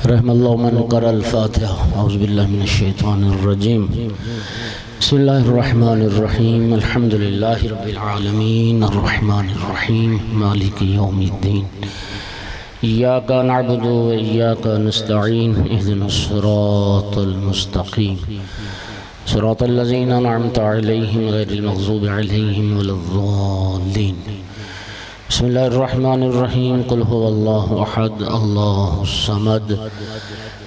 رحم اللہ من قرأ الفاتحہ اعوذ باللہ من الشیطان الرجیم بسم اللہ الرحمن الرحیم الحمد للہ رب العالمین الرحمن الرحیم مالک یوم الدین ایاک نعبد و ایاک نستعین اہدنا الصراط المستقیم صراط الذین انعمت علیہم غیر المغضوب علیہم ولا الضالین بسم اللہ الرحمن الرحیم قل هو اللہ احد اللہ الصمد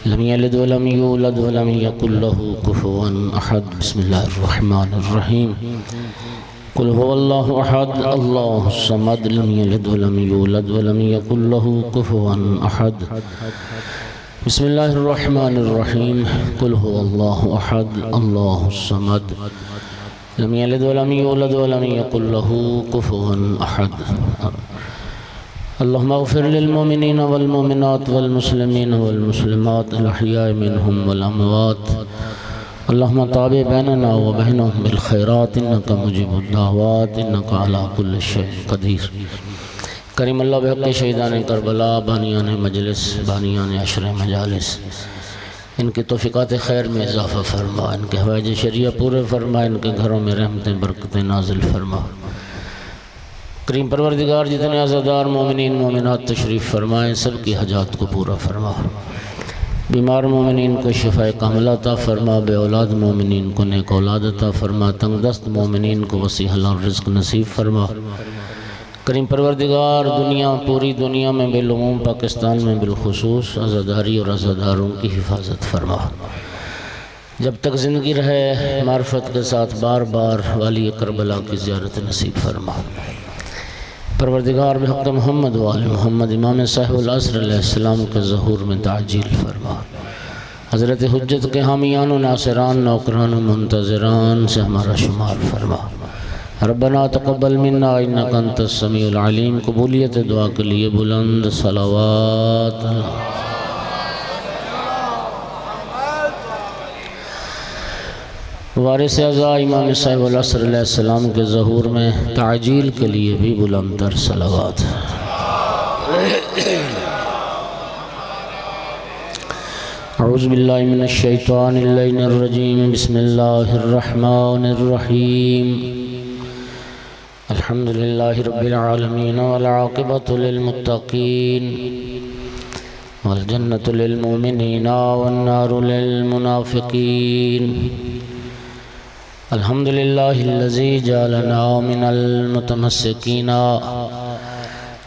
لم یلد ولم یولد ولم یکن له کفوا احد بسم اللہ الرحمن الرحیم قل هو اللہ احد اللہ الصمد لم یلد ولم یولد ولم یکن له کفوا احد بسم اللہ الرحمن الرحیم قل هو اللہ احد اللہ الصمد لم يلد ولم يولد ولم يكن له كفوا أحد اللهم اغفر للمؤمنين والمؤمنات والمسلمين والمسلمات الأحياء منهم والأموات اللهم تابع بيننا وبينهم بالخيرات إنك مجيب الدعوات إنك على كل شيء قدير کریم اللہ بحق شہیدان کربلا بانیان مجلس بانیان عشر مجالس ان کے توفیقات خیر میں اضافہ فرما، ان کے حوائج شریعہ پورے فرما، ان کے گھروں میں رحمتیں برکتیں نازل فرما۔ کریم پروردگار جتنے عزادار مومنین مومنات تشریف فرمائیں سب کی حاجات کو پورا فرما، بیمار مومنین کو شفاء کاملہ عطا فرما، بے اولاد مومنین کو نیک اولاد عطا فرما، تنگ دست مومنین کو وسیع حلال رزق نصیب فرما۔ کریم پروردگار دنیا پوری دنیا میں بالعموم پاکستان میں بالخصوص عزاداری اور عزاداروں کی حفاظت فرما، جب تک زندگی رہے معرفت کے ساتھ بار بار والی کربلا کی زیارت نصیب فرما۔ پروردگار بحق محمد و آل محمد امام صاحب العصر علیہ السلام کے ظہور میں تعجیل فرما، حضرت حجت کے حامیان و ناصران نوکران و منتظران سے ہمارا شمار فرما۔ ربنا تقبل منا انک انت السمیع العلیم، قبولیت دعا کے لیے بلند صلوات۔ وارث اعزا امام صاحب العصر علیہ السلام کے ظہور میں تعجیل کے لیے بھی بلند تر صلوات۔ اعوذ باللہ من الشیطان اللعین الرجیم بسم اللہ الرحمن الرحیم الحمد للہ رب العالمین والعاقبۃ للمتقین والجنۃ للمؤمنین والنار للمنافقین الحمد للہ الذی جعلنا من المتمسکین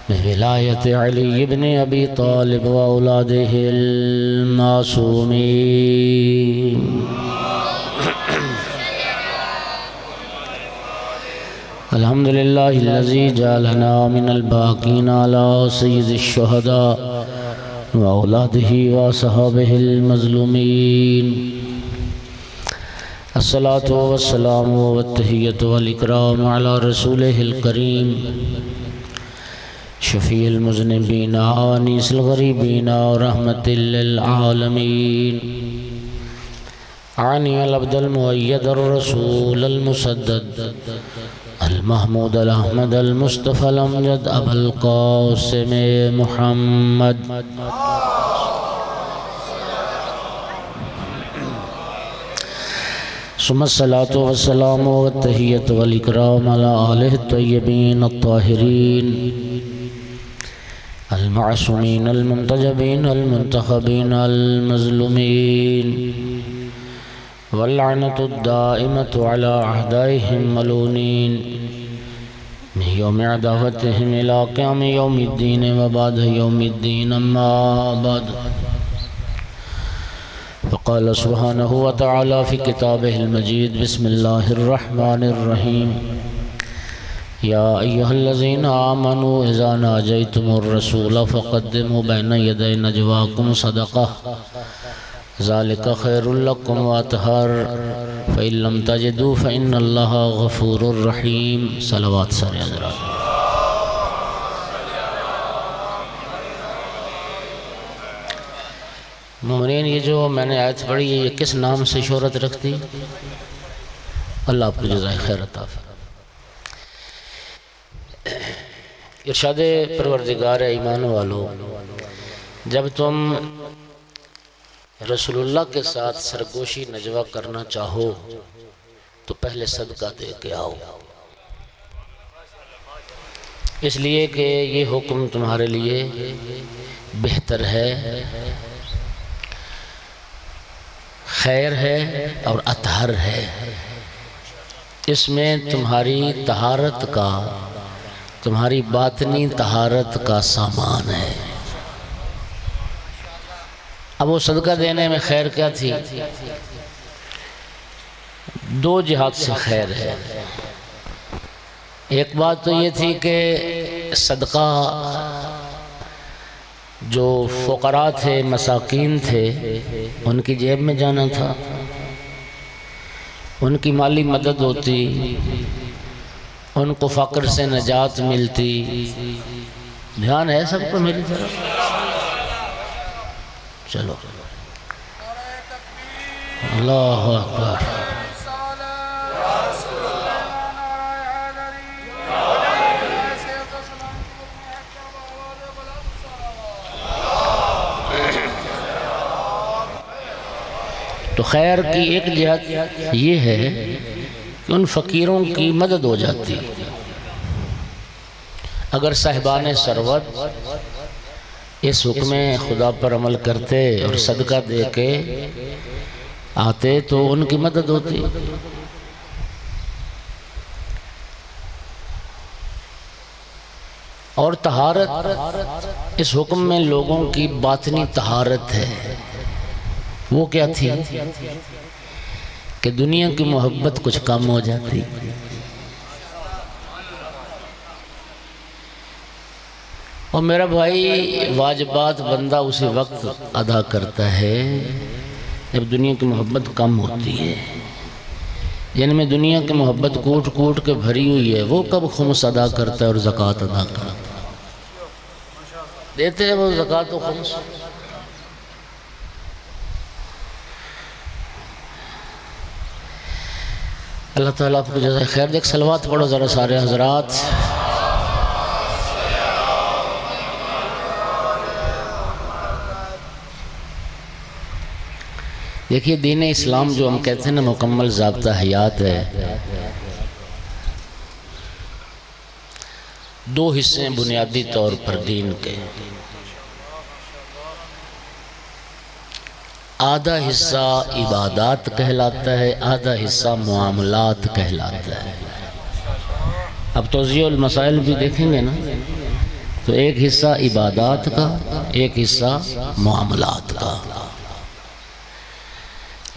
بولایت علی بن ابی طالب واولادہ المعصومین الحمد للہ الذی جعلنا من الباقین علی سید الشہداء واولادہ واصحابہ المظلومین الصلاة والسلام والتحیۃ والاکرام علی رسولہ الکریم شفیع المذنبین آنیس الغریبین رحمت للعالمین عنی العبد المؤید الرسول المسدد المحمود الاحمد المصطفى الامجد ابا القاسم محمد ثم الصلاة والسلام والتحیۃ والاکرام علی آلہ الطیبین الطاہرین المعصومین المنتجبین المنتخبین المظلومین واللعنة الدائمة على أعدائهم ملونين من يوم عداوتهم إلى قيام يوم الدين وبعد يوم الدين أما بعد فقال سبحانه وتعالى في كتابه المجيد بسم الله الرحمن الرحيم يا أيها الذين آمنوا إذا ناجيتم الرسول فقدموا بين يدي نجواكم صدقة ذالک خیر لکم واطہر فإن لم تجدوا فإن اللہ غفور الرحیم۔ صلوات سارے حضرات۔ مومنین یہ جو میں نے آیت پڑھی ہے یہ کس نام سے شہرت رکھتی؟ اللہ آپ کو جزائے خیر عطا فرمائے۔ ارشاد پروردگار ایمان والو، جب تم رسول اللہ کے ساتھ سرگوشی نجوہ کرنا چاہو تو پہلے صدقہ دے کے آؤ، اس لیے کہ یہ حکم تمہارے لیے بہتر ہے، خیر ہے اور اطہر ہے۔ اس میں تمہاری طہارت کا، تمہاری باطنی طہارت کا سامان ہے۔ اب وہ صدقہ دینے میں خیر کیا تھی؟ دو جہات سے خیر ہے۔ ایک بات تو یہ تھی کہ صدقہ جو فقراء تھے، مساکین تھے، ان کی جیب میں جانا تھا، ان کی مالی مدد ہوتی، ان کو فقر سے نجات ملتی۔ دھیان ہے سب کو میری طرف؟ چلو اللہ اکبر۔ تو خیر کی ایک جہت یہ ہے کہ ان فقیروں کی مدد ہو جاتی۔ اگر صاحبان ثروت اس حکم خدا پر عمل کرتے اور صدقہ دے کے آتے تو ان کی مدد ہوتی۔ اور طہارت، اس حکم میں لوگوں کی باطنی طہارت ہے۔ وہ کیا تھی کہ دنیا کی محبت کچھ کم ہو جاتی۔ اور میرا بھائی، واجبات بندہ اسی وقت ادا کرتا ہے جب دنیا کی محبت کم ہوتی ہے۔ جن میں دنیا کی محبت کوٹ کوٹ کے بھری ہوئی ہے، وہ کب خمس ادا کرتا ہے اور زکوٰۃ ادا کرتا ہے؟ دیتے ہیں وہ زکوٰۃ و خمس؟ اللہ تعالیٰ آپ کو جزائے خیر دے۔ صلوات پڑھو ذرا سارے حضرات۔ دیکھیے، دین اسلام جو ہم کہتے ہیں نا مکمل ضابطہ حیات ہے۔ دو حصے ہیں بنیادی طور پر دین کے۔ آدھا حصہ عبادات کہلاتا ہے، آدھا حصہ معاملات کہلاتا ہے۔ اب توضیح المسائل بھی دیکھیں گے نا، تو ایک حصہ عبادات کا، ایک حصہ معاملات کا۔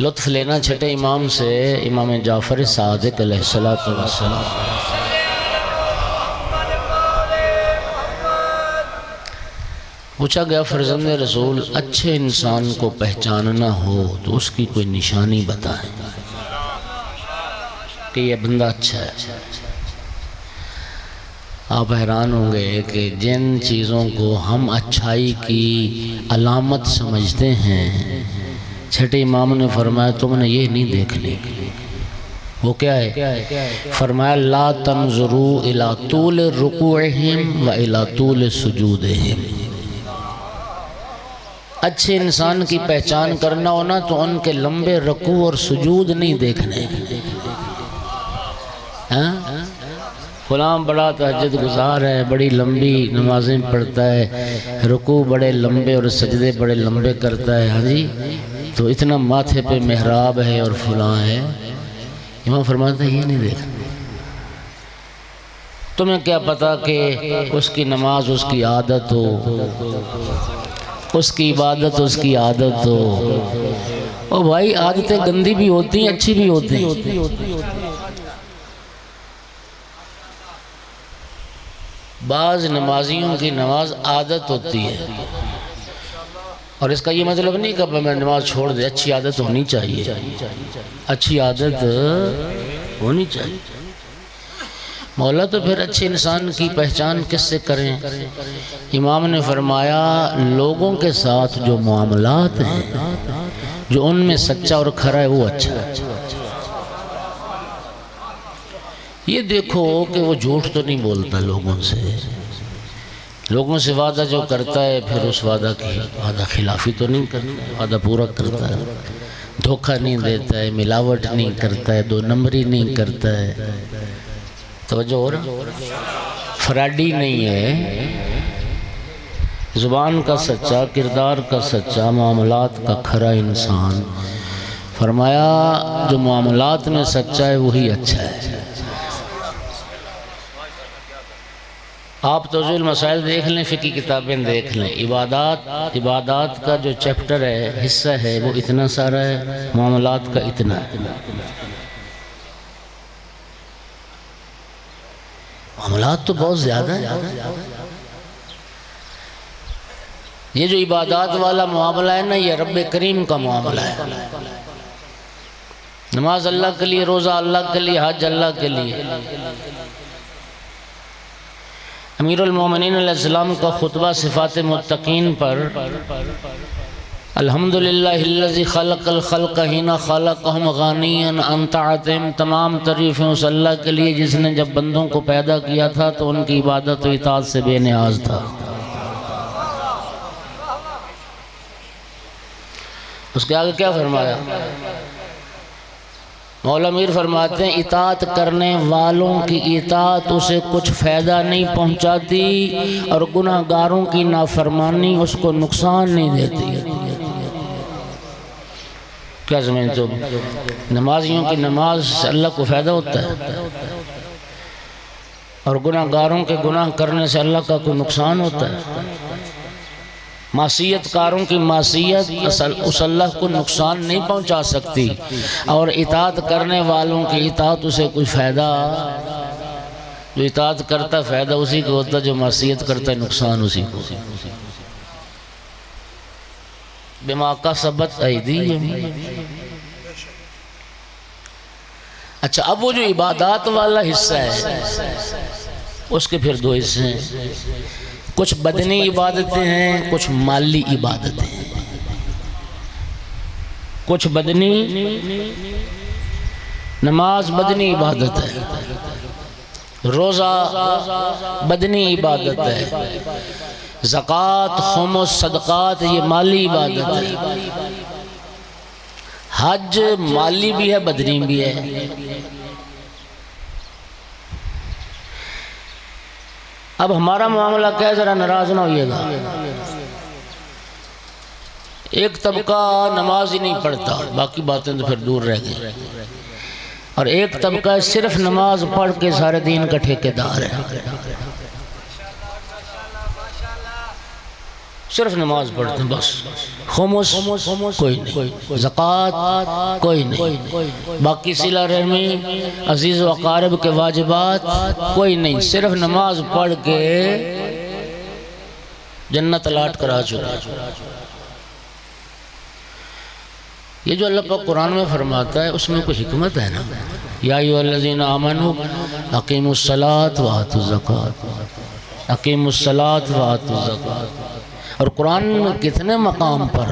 لطف لینا چھٹے امام سے، امام جعفر صادق علیہ السلام۔ پوچھا گیا فرزند رسول، اچھے انسان کو پہچاننا ہو تو اس کی کوئی نشانی بتائیں کہ یہ بندہ اچھا ہے۔ آپ حیران ہوں گے کہ جن چیزوں کو ہم اچھائی کی علامت سمجھتے ہیں، چھٹے امام نے فرمایا تم نے یہ نہیں دیکھنی۔ وہ کیا ہے؟ فرمایا لا تنظروا الی طول رکوعہم و الی طول سجودہم۔ اچھے انسان کی پہچان کرنا ہونا تو ان کے لمبے رکوع اور سجود نہیں دیکھنے۔ فلاں بڑا تہجد گزار ہے، بڑی لمبی نمازیں پڑھتا ہے، رکوع بڑے لمبے اور سجدے بڑے لمبے کرتا ہے، ہاں جی، تو اتنا ماتھے پہ محراب ہے اور فلاں ہے۔ امام فرماتا ہے یہ نہیں دیکھنا۔ تمہیں کیا پتا کہ اس کی نماز اس کی عادت ہو، اس کی عبادت اس کی عادت ہو۔ اور بھائی، عادتیں گندی بھی ہوتی ہیں، اچھی بھی ہوتی ہیں۔ بعض نمازیوں کی نماز عادت ہوتی ہے، اور اس کا یہ مطلب نہیں کہ میں نماز چھوڑ دے، اچھی عادت ہونی چاہیے، اچھی عادت ہونی چاہیے۔ مولا تو پھر اچھے انسان کی پہچان کس سے کریں؟ امام نے فرمایا لوگوں کے ساتھ جو معاملات ہیں، جو ان میں سچا اور کھرا ہے، وہ اچھا ہے۔ یہ دیکھو کہ وہ جھوٹ تو نہیں بولتا لوگوں سے، لوگوں سے وعدہ جو کرتا ہے پھر اس وعدہ کی وعدہ خلافی تو نہیں کرتا، وعدہ پورا کرتا ہے، دھوکہ نہیں دیتا ہے، ملاوٹ نہیں کرتا ہے، دو نمبری نہیں کرتا ہے، توجہ ہو رہا، فراڈی نہیں ہے، زبان کا سچا، کردار کا سچا، معاملات کا کھرا انسان۔ فرمایا جو معاملات میں سچا ہے وہی اچھا ہے۔ آپ توضیح المسائل دیکھ لیں، فقہی کتابیں دیکھ لیں، عبادات کا جو چیپٹر ہے، حصہ ہے، وہ اتنا سارا ہے، معاملات کا اتنا ہے۔ معاملات تو بہت زیادہ ہے۔ یہ جو عبادات والا معاملہ ہے نا، یہ رب کریم کا معاملہ ہے۔ نماز اللہ کے لیے، روزہ اللہ کے لیے، حج اللہ کے لیے۔ امیر المومنین علیہ السلام کا خطبہ صفات متقین پر، الحمدللہ الذی خلق الخلق حین خلقہم غانیا عن طاعتہم، تمام تعریفیں اس اللہ کے لیے جس نے جب بندوں کو پیدا کیا تھا تو ان کی عبادت و اطاعت سے بے نیاز تھا۔ اس کے آگے کیا فرمایا؟ مولا میر فرماتے ہیں اطاعت کرنے والوں کی اطاعت اسے کچھ فائدہ نہیں پہنچاتی اور گناہ گاروں کی نافرمانی اس کو نقصان نہیں دیتی۔ کیا سمجھتے ہو؟ نمازیوں کی نماز سے اللہ کو فائدہ ہوتا ہے اور گناہ گاروں کے گناہ کرنے سے اللہ کا کوئی نقصان ہوتا ہے؟ معصیت کاروں کی معصیت اس اللہ کو نقصان نہیں پہنچا سکتی اور اطاعت کرنے والوں کی اطاعت اسے کوئی فائدہ، جو اطاعت کرتا ہے فائدہ اسی کو ہوتا ہے، جو معصیت کرتا ہے نقصان اسی کو۔ بما کسبت ایدیہم۔ اچھا، اب وہ جو عبادات والا حصہ ہے اس کے پھر دو حصے ہیں، کچھ بدنی عبادتیں ہیں، کچھ مالی عبادتیں ہیں۔ کچھ بدنی، نماز بدنی عبادت ہے، روزہ بدنی عبادت ہے، زکوٰۃ، خمس، صدقات یہ مالی عبادت ہے، حج مالی بھی ہے بدنی بھی ہے۔ اب ہمارا معاملہ کیا ہے، ذرا ناراض نہ ہوئیے گا۔ ایک طبقہ نماز ہی نہیں پڑھتا، باقی باتیں تو پھر دور رہ گئی، اور ایک طبقہ صرف نماز پڑھ کے سارے دین کا ٹھیکیدار ہے، صرف نماز پڑھتے ہیں بس، خمس کوئی نہیں، زکوٰۃ کوئی نہیں، باقی صلہ رحمی، عزیز و اقارب کے واجبات کوئی نہیں، صرف نماز پڑھ کے جنت الاٹ کرا چکا۔ یہ جو اللہ پاک قرآن میں فرماتا ہے اس میں کوئی حکمت ہے نا، یا ایھا الذین آمنوا اقیموا الصلاۃ وآتوا الزکاۃ، اقیموا الصلاۃ وآتوا الزکاۃ۔ اور قرآن میں کتنے مقام پر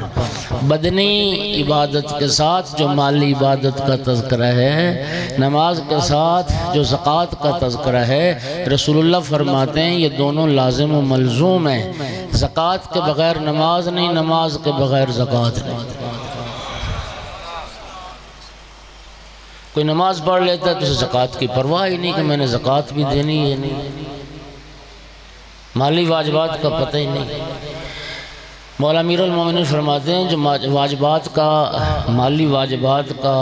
بدنی عبادت کے ساتھ جو مالی عبادت کا تذکرہ ہے، نماز کے ساتھ جو زکوٰۃ کا تذکرہ ہے، رسول اللہ فرماتے ہیں یہ دونوں لازم و ملزوم ہیں، زکوٰۃ کے بغیر نماز نہیں، نماز کے بغیر زکوٰۃ نہیں۔ کوئی نماز پڑھ لیتا ہے تو اسے زکوٰۃ کی پرواہ ہی نہیں کہ میں نے زکوٰۃ بھی دینی ہے، نہیں، مالی واجبات کا پتہ ہی نہیں۔ مولا امیر المومنین فرماتے ہیں جو واجبات کا، مالی واجبات کا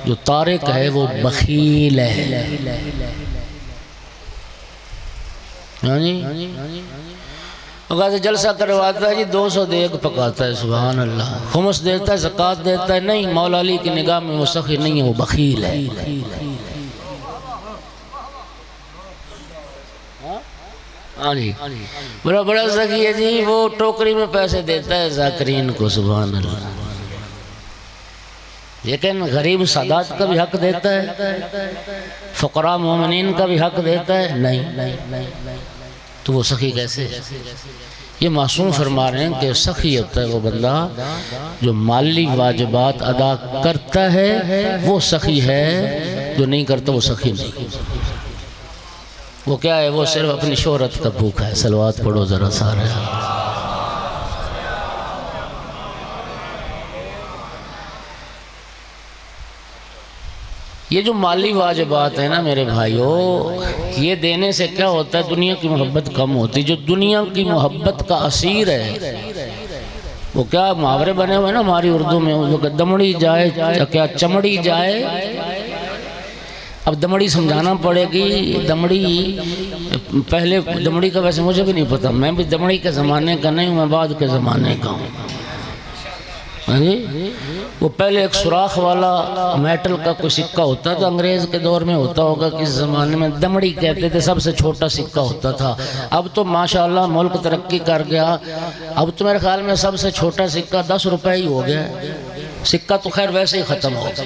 جو تارک ہے وہ بخیل ہے۔ اگر جلسہ کرواتا ہے جی 200 دیگ پکاتا ہے، سبحان اللہ، خمس دیتا ہے، زکوٰۃ دیتا ہے، نہیں، مولا علی کی نگاہ میں وہ سخی نہیں ہے، وہ بخیل ہے۔ ہاں جی، بڑا سخی ہے جی، وہ ٹوکری میں پیسے دیتا ہے ذاکرین کو، سبحان اللہ، لیکن غریب سادات کا بھی حق دیتا ہے، فقراء مومنین کا بھی حق دیتا ہے، نہیں، تو وہ سخی کیسے؟ یہ معصوم فرما رہے ہیں کہ سخی ہوتا ہے وہ بندہ جو مالی واجبات ادا کرتا ہے، وہ سخی ہے، جو نہیں کرتا وہ سخی نہیں۔ وہ کیا ہے؟ وہ صرف اپنی شہرت کا بھوکا ہے۔ صلوات پڑھو ذرا سارے۔ یہ جو مالی واجبات ہیں نا میرے بھائیو، یہ دینے سے کیا ہوتا ہے؟ دنیا کی محبت کم ہوتی۔ جو دنیا کی محبت کا اسیر ہے، وہ کیا محاورے بنے ہوئے نا ہماری اردو میں، وہ دمڑی جائے کیا چمڑی جائے۔ اب دمڑی سمجھانا پڑے گی۔ دمڑی پہلے دمڑی کا ویسے مجھے بھی نہیں پتا، میں بھی دمڑی کے زمانے کا نہیں ہوں، میں بعد کے زمانے کا ہوں۔ وہ پہلے ایک سوراخ والا میٹل کا کوئی سکہ ہوتا تھا، انگریز کے دور میں ہوتا ہوگا، کس زمانے میں دمڑی کہتے تھے، سب سے چھوٹا سکہ ہوتا تھا۔ اب تو ماشاءاللہ ملک ترقی کر گیا، اب تو میرے خیال میں سب سے چھوٹا سکہ 10 روپے ہی ہو گیا۔ سکہ تو خیر ویسے ہی ختم ہو گیا۔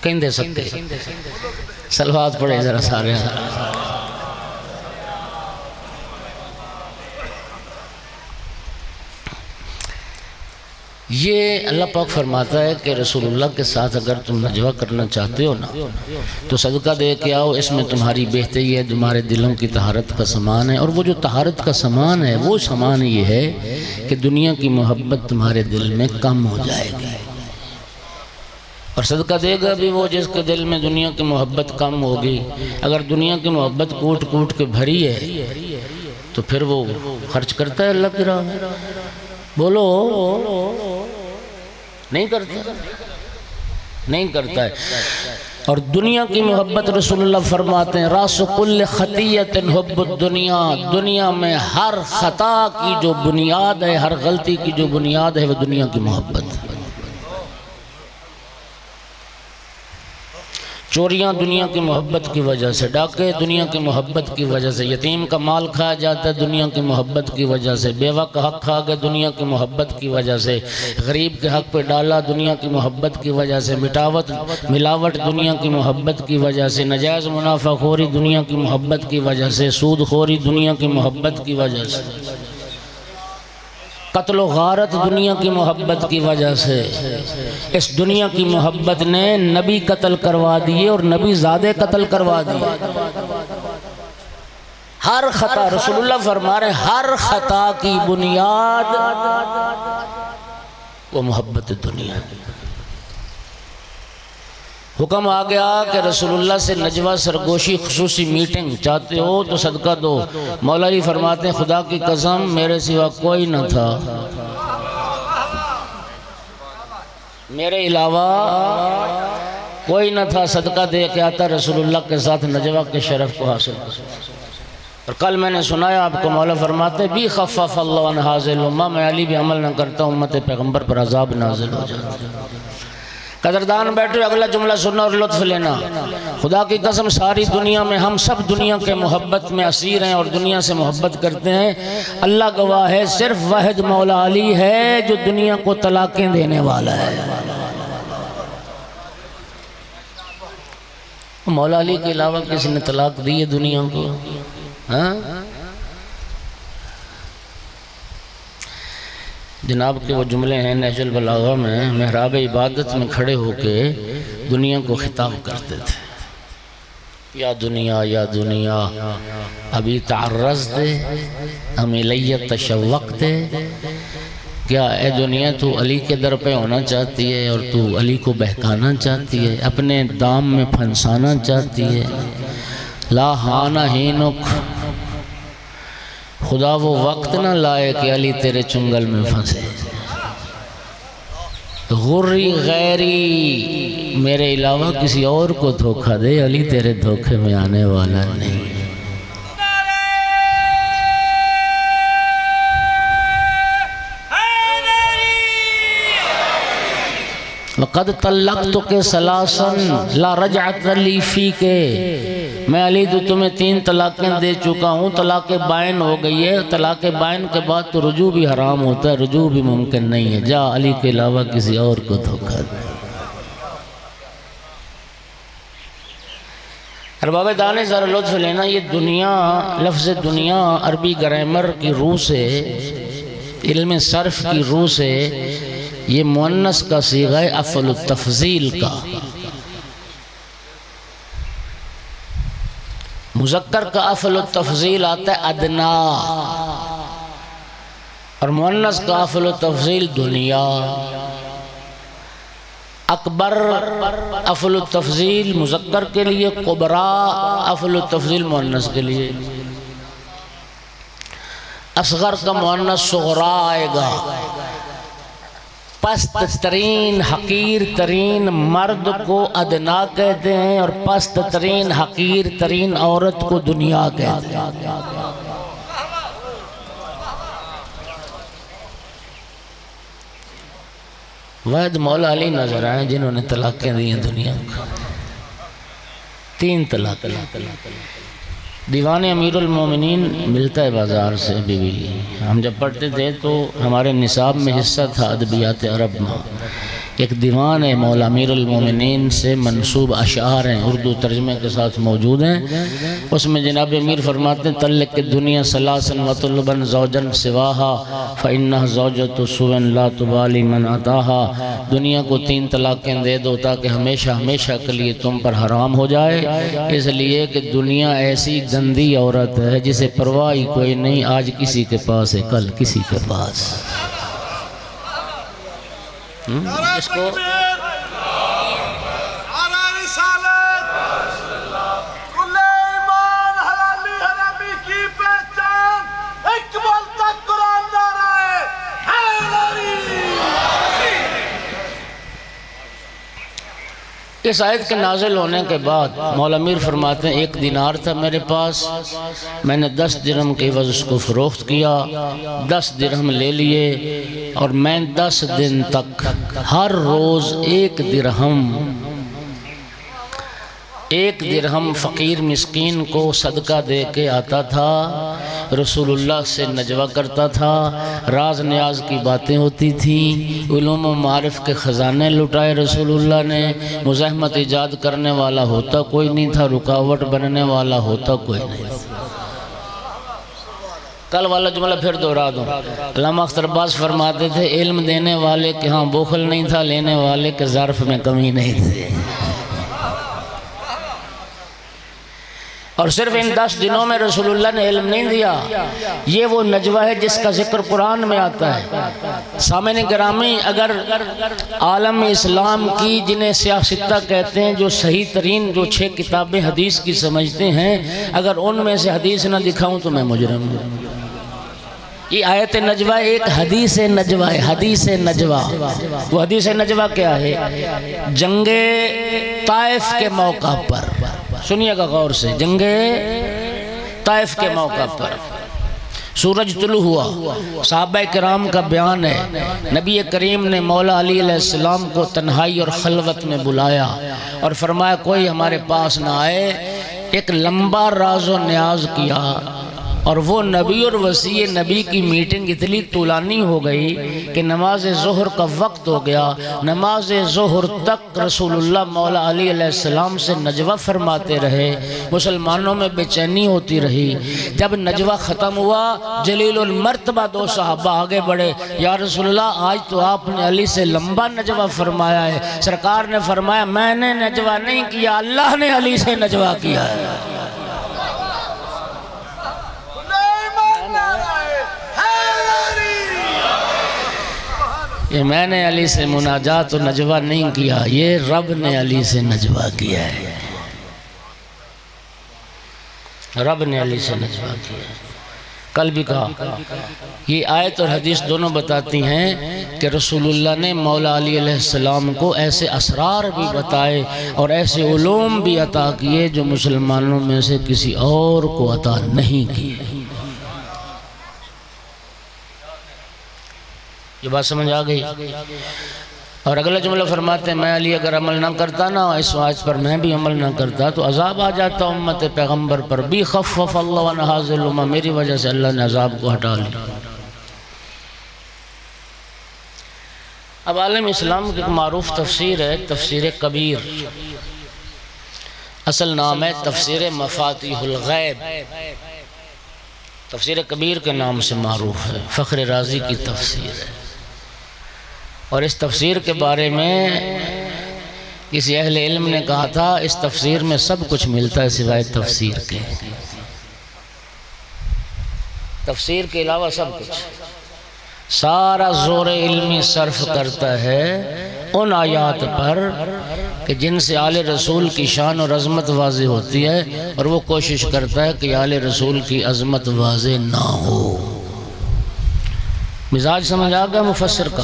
کہیں دے سکتے، صلوات پڑھے ذرا سارے۔ یہ اللہ پاک فرماتا ہے کہ رسول اللہ کے ساتھ اگر تم نجوہ کرنا چاہتے ہو نا تو صدقہ دے کے آؤ، اس میں تمہاری بہتری ہے، تمہارے دلوں کی طہارت کا سامان ہے۔ اور وہ جو طہارت کا سامان ہے، وہ سامان یہ ہے کہ دنیا کی محبت تمہارے دل میں کم ہو جائے گی۔ اور صدقہ دے گا بھی وہ جس کے دل میں دنیا کی محبت کم ہوگی۔ اگر دنیا کی محبت کوٹ کوٹ کے بھری ہے تو پھر وہ خرچ کرتا ہے اللہ کی راہ میں؟ بولو، نہیں کرتا، نہیں کرتا ہے۔ اور دنیا کی محبت رسول اللہ فرماتے ہیں راس کل خطیت حب الدنیا، دنیا میں ہر خطا کی جو بنیاد ہے، ہر غلطی کی جو بنیاد ہے، وہ دنیا کی محبت ہے۔ چوریاں دنیا کی محبت کی وجہ سے، ڈاکے دنیا کی محبت کی وجہ سے، یتیم کا مال کھایا جاتا ہے دنیا کی محبت کی وجہ سے، بیوہ کا حق کھا گئے دنیا کی محبت کی وجہ سے، غریب کے حق پہ ڈالا دنیا کی محبت کی وجہ سے، ملاوٹ دنیا کی محبت کی وجہ سے، نجائز منافع خوری دنیا کی محبت کی وجہ سے، سود خوری دنیا کی محبت کی وجہ سے، قتل و غارت دنیا کی محبت کی وجہ سے۔ اس دنیا کی محبت نے نبی قتل کروا دیے اور نبی زادے قتل کروا دیے۔ ہر خطا، رسول اللہ فرما رہے ہیں ہر خطا کی بنیاد وہ محبت دنیا۔ حکم آ گیا کہ رسول اللہ سے نجوہ سرگوشی خصوصی میٹنگ چاہتے ہو تو صدقہ دو۔ مولا علی فرماتے ہیں خدا کی قسم میرے سوا کوئی نہ تھا، میرے علاوہ کوئی نہ تھا، صدقہ دے کے آتا رسول اللہ کے ساتھ نجوہ کے شرف کو حاصل کرتا۔ اور کل میں نے سنایا آپ کو، مولا فرماتے بھی خفف اللہ عن ھذہ الامہ، میں علی بھی عمل نہ کرتا امت پیغمبر پر عذاب نازل ہو جاتا۔ قدردان بیٹھے اگلا جملہ سننا اور لطف لینا۔ خدا کی قسم ساری دنیا میں ہم سب دنیا کے محبت میں اسیر ہیں اور دنیا سے محبت کرتے ہیں۔ اللہ گواہ ہے صرف واحد مولا علی ہے جو دنیا کو طلاقیں دینے والا ہے۔ مولا علی کے علاوہ کسی نے طلاق دی ہے دنیا کو؟ ہاں جناب کے وہ جملے ہیں نہج البلاغہ میں، محراب عبادت میں کھڑے ہو کے دنیا کو خطاب کرتے تھے، یا دنیا یا دنیا ابھی تعرض دے، ہم الیہ تشوق دے۔ کیا اے دنیا تو علی کے در پہ ہونا چاہتی ہے اور تو علی کو بہکانا چاہتی ہے، اپنے دام میں پھنسانا چاہتی ہے؟ لا ہانا ہینک، خدا وہ وقت نہ لائے کہ علی تیرے چنگل میں پھنسے۔ غری غیری، میرے علاوہ کسی اور کو دھوکہ دے، علی تیرے دھوکے میں آنے والا نہیں۔ وَقَدْ طَلَّقْتُكَ ثَلَاثًا لَا رَجْعَةَ لِي فِيكَ، میں علی تو تمہیں 3 طلاقیں دے چکا ہوں، طلاق بائن ہو گئی ہے، طلاق بائن کے بعد تو رجوع بھی حرام ہوتا ہے، رجوع بھی ممکن نہیں ہے، جا علی کے علاوہ کسی اور کو دھوکہ دے۔ ارباب دانے ذرا لطف لینا، یہ دنیا، لفظ دنیا عربی گرامر کی روح سے، علم صرف کی روح سے، یہ مؤنث کا صیغہ ہے افعل التفضیل کا، مذکر کا افعل التفضیل آتا ہے ادنا، اور مؤنث کا افعل التفضیل دنیا۔ اکبر افعل التفضیل مذکر کے لیے، کبرا افعل التفضیل مؤنث کے لیے۔ اصغر کا مؤنث صغرا آئے گا۔ پست ترین حقیر ترین مرد کو ادنا کہتے ہیں، اور پست ترین حقیر ترین عورت کو دنیا کہتے ہیں۔ واحد مولا علی نظر آئے جنہوں نے طلاقیں دی ہیں دنیا کو، 3 طلاق۔ دیوان امیر المومنین ملتا ہے بازار سے ابھی بھی، ہم جب پڑھتے تھے تو ہمارے نصاب میں حصہ تھا ادبیات عرب میں۔ ایک دیوان ہے مولا امیر المومنین سے منسوب اشعار ہیں، اردو ترجمے کے ساتھ موجود ہیں۔ اس میں جناب امیر فرماتے ہیں طلق الدنیا ثلاثا وطلبا زوجا سواها فإنها زوجة سوء لا تبالي من أتاها۔ دنیا کو 3 طلاقیں دے دو تاکہ ہمیشہ ہمیشہ کے لیے تم پر حرام ہو جائے، اس لیے کہ دنیا ایسی گندی عورت ہے جسے پرواہ ہی کوئی نہیں، آج کسی کے پاس ہے کل کسی کے پاس۔ اس کو اس آیت کے نازل ہونے کے بعد مولا امیر فرماتے ہیں 1 دینار تھا میرے پاس، میں نے 10 درہم کے عوض اس کو فروخت کیا، 10 درہم لے لیے، اور میں 10 دن تک ہر روز 1 درہم فقیر مسکین کو صدقہ دے کے آتا تھا۔ رسول اللہ سے نجوہ کرتا تھا، راز نیاز کی باتیں ہوتی تھیں، علوم و معارف کے خزانے لٹائے رسول اللہ نے۔ مزاحمت ایجاد کرنے والا ہوتا کوئی نہیں تھا، رکاوٹ بننے والا ہوتا کوئی نہیں تھا۔ کل والا جملہ پھر دہرا دوں، علامہ اختر عباس فرماتے تھے علم دینے والے کے ہاں بخل نہیں تھا، لینے والے کے ظرف میں کمی نہیں تھی۔ اور صرف ان 10 دنوں میں رسول اللہ نے علم نہیں دیا، یہ وہ نجوہ ہے جس کا ذکر قرآن میں آتا ہے۔ سامعین گرامی، اگر عالم اسلام کی جنہیں سیاستہ کہتے ہیں، جو صحیح ترین جو 6 کتابیں حدیث کی سمجھتے ہیں، اگر ان میں سے حدیث نہ دکھاؤں تو میں مجرم ہوں۔ یہ آیت نجوہ ایک حدیث نجوہ ہے، حدیث نجوہ۔ وہ حدیث نجوہ کیا ہے؟ جنگ طائف کے موقع پر، سنیے گا غور سے، جنگ طائف کے موقع پر سورج طلوع ہوا، صحابہ کرام کا بیان ہے، نبی کریم نے مولا علی علیہ السلام کو تنہائی اور خلوت میں بلایا اور فرمایا کوئی ہمارے پاس نہ آئے۔ ایک لمبا راز و نیاز کیا، اور وہ نبی اور وسیع نبی کی میٹنگ اتنی طولانی ہو گئی کہ نماز ظہر کا وقت ہو گیا۔ نماز ظہر تک رسول اللہ مولا علی علیہ السلام سے نجوہ فرماتے رہے، مسلمانوں میں بے چینی ہوتی رہی۔ جب نجوہ ختم ہوا، جلیل المرتبہ 2 صحابہ آگے بڑھے، یا رسول اللہ آج تو آپ نے علی سے لمبا نجوہ فرمایا ہے۔ سرکار نے فرمایا میں نے نجوہ نہیں کیا، اللہ نے علی سے نجوہ کیا ہے۔ یہ میں نے علی سے مناجات و نجوہ نہیں کیا، یہ رب نے علی سے نجوہ کیا ہے، رب نے علی سے نجوہ کیا ہے۔ کل بھی کہا، یہ آیت اور حدیث دونوں بتاتی ہیں کہ رسول اللہ نے مولا علی علیہ السلام کو ایسے اسرار بھی بتائے اور ایسے علوم بھی عطا کیے جو مسلمانوں میں سے کسی اور کو عطا نہیں کیے۔ یہ بات سمجھ آ گئی؟ اور اگلا جملہ فرماتے ہیں میں علی اگر عمل نہ کرتا نا، اس آیت پر میں بھی عمل نہ کرتا تو عذاب آ جاتا امت پیغمبر پر بھی، خفف اللہ عنہ ھذا الامہ، میری وجہ سے اللہ نے عذاب کو ہٹا لیا۔ اب عالم اسلام کی ایک معروف تفسیر ہے تفسیر کبیر، اصل نام ہے تفسیر مفاتیح الغیب، تفسیر کبیر کے نام سے معروف ہے، فخر رازی کی تفسیر ہے۔ اور اس تفسیر کے بارے میں کسی اہل علم نے کہا تھا اس تفسیر میں سب کچھ ملتا ہے سوائے تفسیر کے، تفسیر کے علاوہ سب کچھ، سارا زور علمی صرف کرتا ہے ان آیات پر کہ جن سے آل رسول کی شان اور عظمت واضح ہوتی ہے، اور وہ کوشش کرتا ہے کہ آل رسول کی عظمت واضح نہ ہو۔ مزاج سمجھ آ گیا مفسر کا؟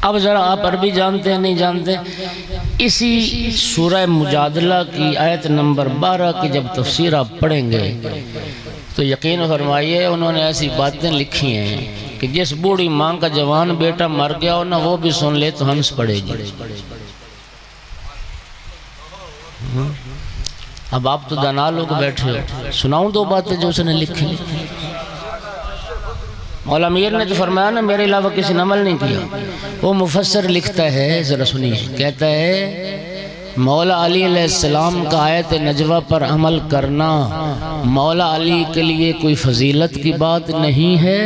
اب ذرا آپ عربی جانتے ہیں نہیں جانتے، اسی سورہ مجادلہ کی آیت نمبر 12 کی جب تفسیر آپ پڑھیں گے تو یقین فرمائیے انہوں نے ایسی باتیں لکھی ہیں کہ جس بوڑھی ماں کا جوان بیٹا مر گیا ہو نا، وہ بھی سن لے تو ہنس پڑے گی۔ اب آپ تو دانا لوگ بیٹھے ہو، سناؤں دو باتیں جو اس نے لکھی۔ مولا امیر نے جو فرمایا نا میرے علاوہ کسی نے عمل نہیں کیا، وہ مفسر لکھتا ہے، ذرا سنیے، کہتا ہے مولا علی علیہ السلام کا آیت نجوہ پر عمل کرنا مولا علی کے لیے کوئی فضیلت کی بات نہیں ہے،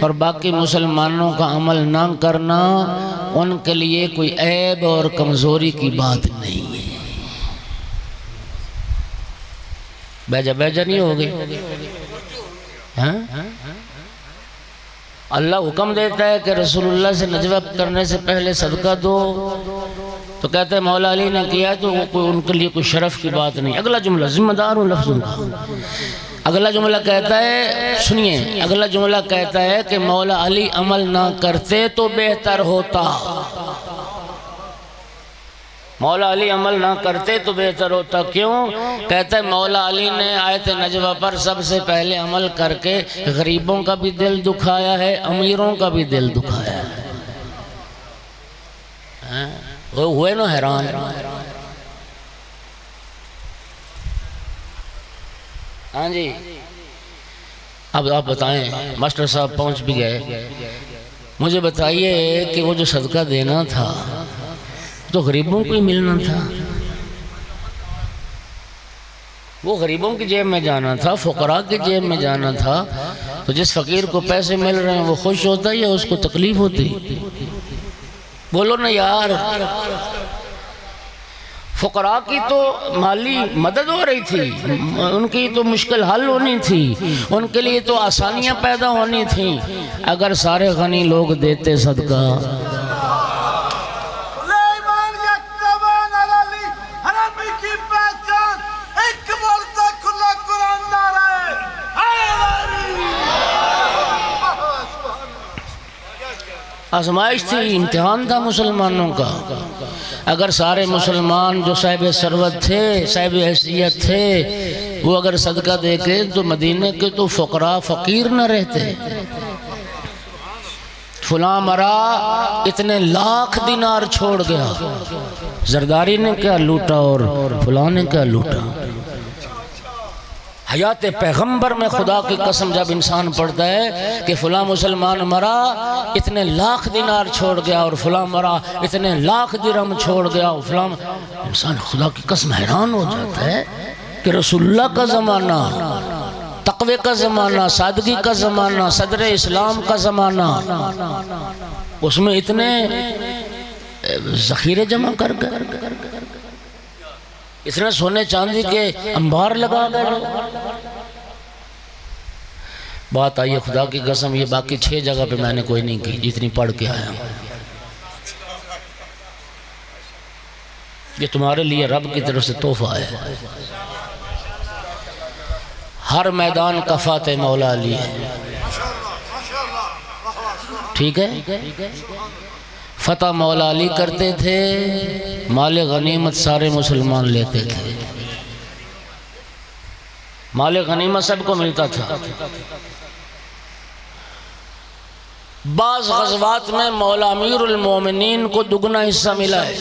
اور باقی مسلمانوں کا عمل نہ کرنا ان کے لیے کوئی عیب اور کمزوری کی بات نہیں ہے۔ بیجا بیجا نہیں ہو گئی؟ اللہ حکم دیتا ہے کہ رسول اللہ سے نجوہ کرنے سے پہلے صدقہ دو، تو کہتے ہیں مولا علی نے کیا تو وہ ان کے لیے کوئی شرف کی بات نہیں۔ اگلا جملہ، ذمہ دار ہوں لفظوں کا، اگلا جملہ کہتا ہے، سنیے، اگلا جملہ کہتا ہے کہ مولا علی عمل نہ کرتے تو بہتر ہوتا، مولا علی عمل نہ کرتے تو بہتر ہوتا۔ کیوں؟ کہتا ہے مولا علی نے آیت نجوہ پر سب سے پہلے عمل کر کے غریبوں کا بھی دل دکھایا ہے، امیروں کا بھی دل دکھایا ہے۔ وہ ہوئے نا حیران۔ ہاں جی، اب آپ بتائیں، ماسٹر صاحب پہنچ بھی گئے، مجھے بتائیے کہ وہ جو صدقہ دینا تھا تو غریبوں کو ہی ملنا تھا، وہ غریبوں کی جیب میں جانا تھا، فقراء کی جیب میں جانا تھا، تو جس فقیر کو پیسے مل رہے ہیں وہ خوش ہوتا ہے یا اس کو تکلیف ہوتی؟ بولو نا یار۔ فقراء کی تو مالی مدد ہو رہی تھی، ان کی تو مشکل حل ہونی تھی، ان کے لیے تو آسانیاں پیدا ہونی تھیں، اگر سارے غنی لوگ دیتے صدقہ۔ آزمائش تھی، امتحان تھا مسلمانوں کا، اگر سارے مسلمان جو صاحب ثروت تھے، صاحب حیثیت تھے، وہ اگر صدقہ دے کے تو مدینے کے تو فقراء فقیر نہ رہتے۔ فلاں مرا اتنے لاکھ دینار چھوڑ گیا، زرداری نے کیا لوٹا اور فلاں نے کیا لوٹا۔ حیات پیغمبر میں خدا کی قسم جب انسان پڑھتا ہے کہ فلاں مسلمان مرا اتنے لاکھ دینار چھوڑ گیا اور فلاں مرا اتنے لاکھ درہم چھوڑ گیا اور فلاں، انسان خدا کی قسم حیران ہو جاتا ہے کہ رسول اللہ کا زمانہ، تقوی کا زمانہ، سادگی کا زمانہ، صدر اسلام کا زمانہ، اس میں اتنے ذخیرے جمع کر گئے، اتنے سونے چاندی کے انبار لگا گئے۔ بات آئی ہے خدا کی قسم، یہ باقی 6 جگہ پہ میں نے کوئی نہیں کی جتنی پڑھ کے آیا ہوں۔ یہ تمہارے لیے رب کی طرف سے تحفہ ہے۔ ہر میدان کا فاتح مولا علی ہے، ٹھیک ہے؟ فتح مولا علی کرتے تھے، مال غنیمت سارے مسلمان لیتے تھے، مال غنیمت سب کو ملتا تھا۔ بعض غزوات میں مولا امیر المومنین کو دگنا حصہ ملا ہے،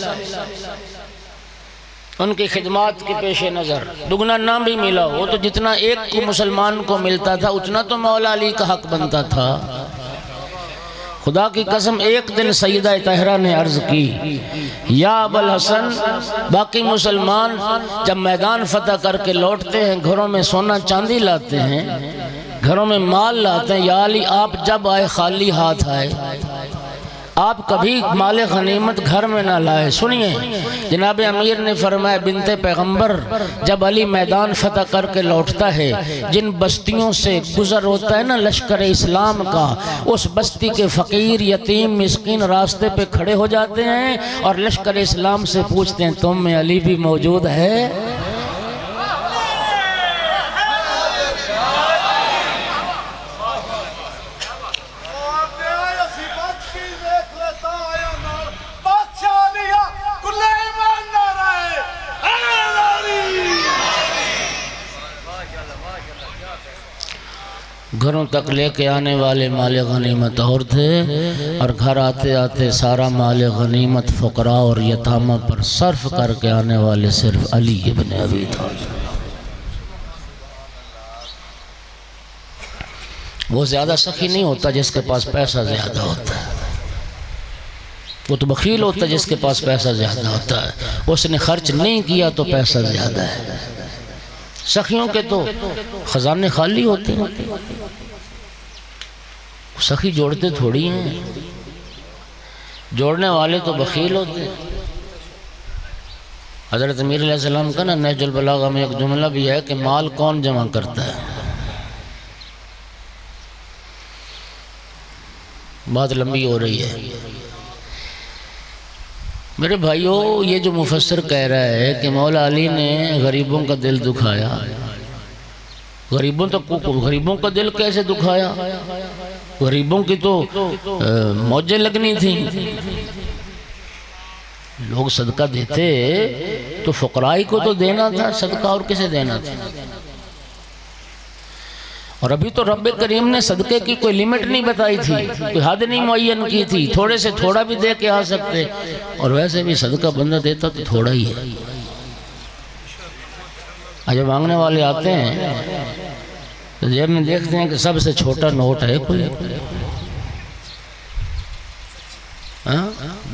ان کی خدمات کے پیش نظر دگنا نہ بھی ملا ہو تو جتنا ایک کو مسلمان کو ملتا تھا اتنا تو مولا علی کا حق بنتا تھا۔ خدا کی قسم ایک دن سیدہ طاہرہ نے عرض کی، یا ابو الحسن، باقی مسلمان جب میدان فتح کر کے لوٹتے ہیں گھروں میں سونا چاندی لاتے ہیں، گھروں میں مال لاتے ہیں، یا علی آپ جب آئے خالی ہاتھ آئے، آپ کبھی مال غنیمت گھر میں نہ لائے۔ سنیے جناب امیر نے فرمایا بنت پیغمبر جب علی میدان فتح کر کے لوٹتا ہے، جن بستیوں سے گزر ہوتا ہے نا لشکر اسلام کا، اس بستی کے فقیر یتیم مسکین راستے پہ کھڑے ہو جاتے ہیں اور لشکر اسلام سے پوچھتے ہیں تم میں علی بھی موجود ہے؟ گھروں تک لے کے آنے والے مال غنیمت اور تھے، اور گھر آتے آتے سارا مال غنیمت فقراء اور یتامہ پر صرف کر کے آنے والے صرف علی ابن ابی طالب۔ وہ زیادہ سخی نہیں ہوتا جس کے پاس پیسہ زیادہ ہوتا ہے، وہ تو بخیل ہوتا ہے جس کے پاس پیسہ زیادہ ہوتا ہے، اس نے خرچ نہیں کیا تو پیسہ زیادہ ہے۔ سخیوں کے تو خزانے خالی ہوتے ہیں، سخی جوڑتے تھوڑی ہیں، جوڑنے والے تو بخیل ہوتے ہیں۔ حضرت امیر علیہ السلام کا نا نہج البلاغہ میں ایک جملہ بھی ہے کہ مال کون جمع کرتا ہے؟ بات لمبی ہو رہی ہے میرے بھائیوں۔ یہ جو مفسر کہہ رہا ہے کہ مولا علی نے غریبوں کا دل دکھایا، غریبوں کا دل کیسے دکھایا؟ غریبوں کی تو موجیں لگنی تھیں، لوگ صدقہ دیتے تو فقرائی کو تو دینا تھا صدقہ، اور کسے دینا تھا؟ اور ابھی تو رب کریم نے صدقے کی کوئی لیمٹ نہیں بتائی تھی، کوئی حد نہیں معین کی تھی، تھوڑے سے تھوڑا بھی دے کے آ سکتے، اور ویسے بھی صدقہ بندہ دیتا تو تھوڑا ہی ہے۔ جب مانگنے والے آتے ہیں تو جیب میں دیکھتے ہیں کہ سب سے چھوٹا نوٹ ہے کوئی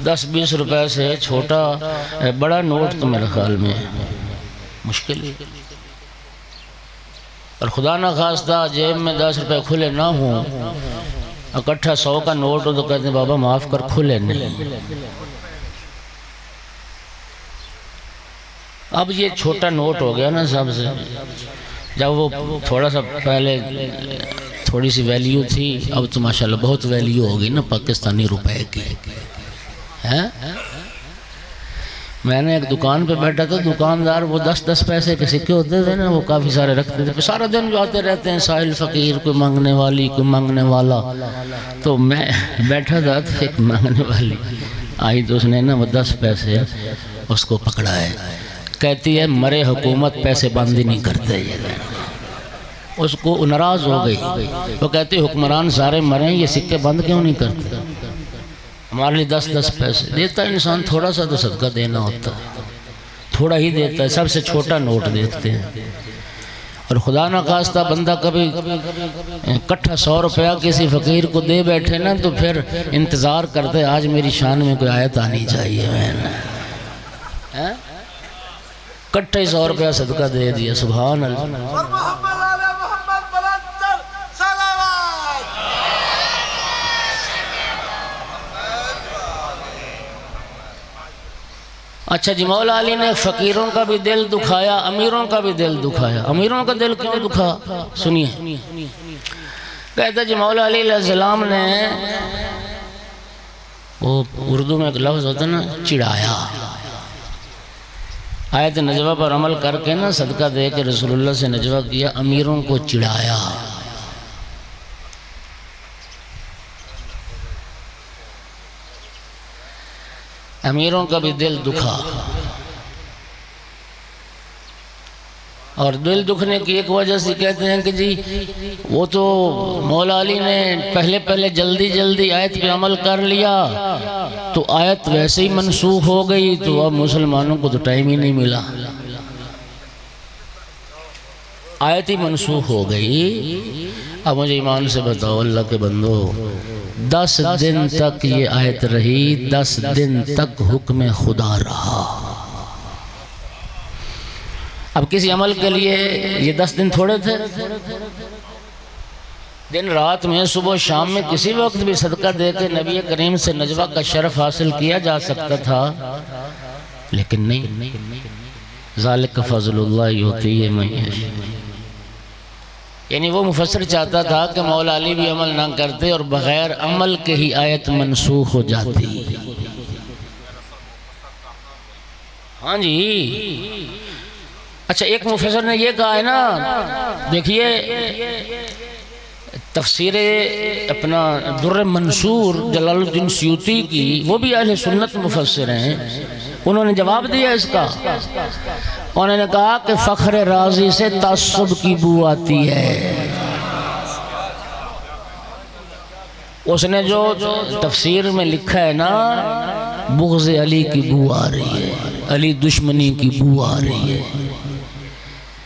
10-20 روپے سے چھوٹا بڑا نوٹ تو میرے خیال میں مشکل ہے۔ اور خدا نہ خواستہ جیب میں 10 روپے کھلے نہ ہوں، اکٹھا 100 کا نوٹ ہو تو کہتے ہیں بابا معاف کر، کھلے نہیں۔ اب یہ چھوٹا نوٹ ہو گیا نا سب سے، جب وہ تھوڑا سا پہلے تھوڑی سی ویلیو تھی، اب تو ماشاءاللہ بہت ویلیو ہوگی نا پاکستانی روپے کی۔ میں نے ایک دکان پہ بیٹھا تھا، دکاندار وہ 10-10 پیسے کے سکے ہوتے تھے نا، وہ کافی سارے رکھتے تھے، سارا دن جو آتے رہتے ہیں سائل فقیر، کوئی مانگنے والی کوئی مانگنے والا۔ تو میں بیٹھا تھا تو ایک مانگنے والی آئی تو اس نے نا وہ 10 پیسے اس کو پکڑا ہے، کہتی ہے مرے حکومت پیسے بندی نہیں کرتے۔ اس کو ناراض ہو گئی، وہ کہتی حکمران سارے مریں، یہ سکے بند کیوں نہیں کرتے؟ ہمارے لیے 10-10 پیسے دیتا ہے انسان، تھوڑا سا تو صدقہ دینا ہوتا ہے، تھوڑا ہی دیتا ہے، سب سے چھوٹا نوٹ دیتے ہیں۔ اور خدا نہ خواستہ بندہ کبھی اکٹھا 100 روپیہ کسی فقیر کو دے بیٹھے نا تو پھر انتظار کرتے آج میری شان میں کوئی آیت آنی چاہیے، میں نے اکٹھا 100 روپیہ صدقہ دے دیا، سبحان اللہ۔ اچھا جی، مولا علی نے فقیروں کا بھی دل دکھایا، امیروں کا بھی دل دکھایا۔ امیروں کا دل کیوں دکھا؟ سنیے، کہتا جی مولا علی علیہ السلام نے وہ اردو میں ایک لفظ ہوتا ہے نا چڑھایا، آیت نجوہ پر عمل کر کے نا صدقہ دے کے رسول اللہ سے نجوہ کیا، امیروں کو چڑھایا۔ امیروں کا بھی دل دکھا، اور دل دکھنے کی ایک وجہ سے کہتے ہیں کہ جی وہ تو مولا علی نے پہلے جلدی آیت پہ عمل کر لیا تو آیت ویسے ہی منسوخ ہو گئی، تو اب مسلمانوں کو تو ٹائم ہی نہیں ملا، آیت ہی منسوخ ہو گئی۔ اب مجھے ایمان سے بتاؤ اللہ کے بندو، 10 دن تک یہ آیت رہی، 10 دن تک حکم خدا رہا۔ اب کسی عمل کے لیے یہ 10 دن تھوڑے تھے، دن رات میں صبح و شام میں کسی وقت بھی صدقہ دے کے نبی کریم سے نجوہ کا شرف حاصل کیا جا سکتا تھا، لیکن نہیں، ذالک فضل اللہ یؤتیہ من یشاء، یعنی وہ مفسر چاہتا تھا کہ مولا علی بھی عمل نہ کرتے اور بغیر عمل کے ہی آیت منسوخ ہو جاتی۔ ہاں جی، اچھا ایک مفسر نے یہ کہا ہے نا، دیکھیے تفسیر اپنا در منصور جلال الدین سیوطی کی، وہ بھی اہل سنت مفسر ہیں، انہوں نے جواب دیا اس کا، انہوں نے کہا کہ فخر رازی سے تعصب کی بو آتی ہے۔ اس نے جو تفسیر میں لکھا ہے نا، بغض علی کی بو آ رہی ہے، علی دشمنی کی بو آ رہی ہے،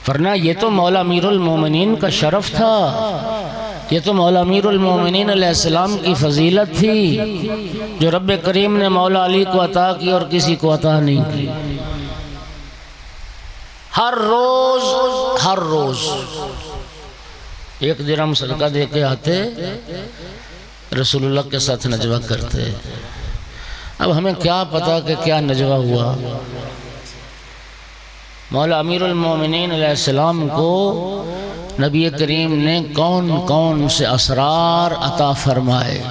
ورنہ یہ تو مولا امیر المومنین کا شرف تھا، یہ تو مولا امیر المومنین علیہ السلام کی فضیلت تھی جو رب کریم نے مولا علی کو عطا کی اور کسی کو عطا نہیں کی۔ ہر روز 1 درہم صدقہ دے کے آتے، رسول اللہ کے ساتھ نجوہ کرتے۔ اب ہمیں کیا پتا کہ کیا نجوہ ہوا؟ مولا امیر المومنین علیہ السلام کو نبی کریم نے کون کون سے اسرار عطا فرمائے،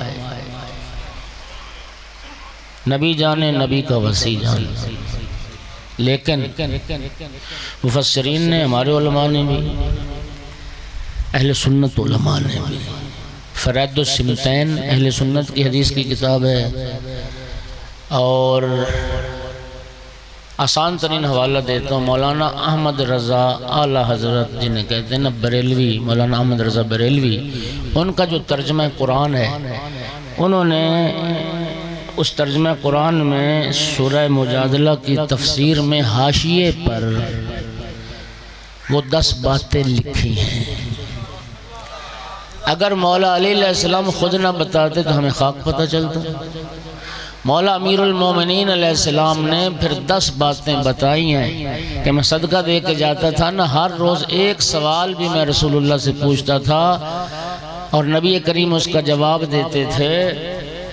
نبی جانے، نبی کا وسیع جانے، لیکن مفسرین نے، ہمارے علماء نے بھی، اہل سنت علماء نے بھی، فرائد السمتین اہل سنت کی حدیث کی کتاب ہے، اور آسان ترین حوالہ دیتا ہوں، مولانا احمد رضا اعلیٰ حضرت جنہیں کہتے ہیں نا بریلوی، مولانا احمد رضا بریلوی، ان کا جو ترجمہ قرآن ہے، انہوں نے اس ترجمہ قرآن میں سورہ مجادلہ کی تفسیر میں حاشیے پر وہ 10 باتیں لکھی ہیں۔ اگر مولا علی علیہ السلام خود نہ بتاتے تو ہمیں خاک پتہ چلتا۔ مولا امیر المومنین علیہ السلام نے پھر 10 باتیں بتائی ہیں کہ میں صدقہ دے کے جاتا تھا نا، ہر روز ایک سوال بھی میں رسول اللہ سے پوچھتا تھا اور نبی کریم اس کا جواب دیتے تھے۔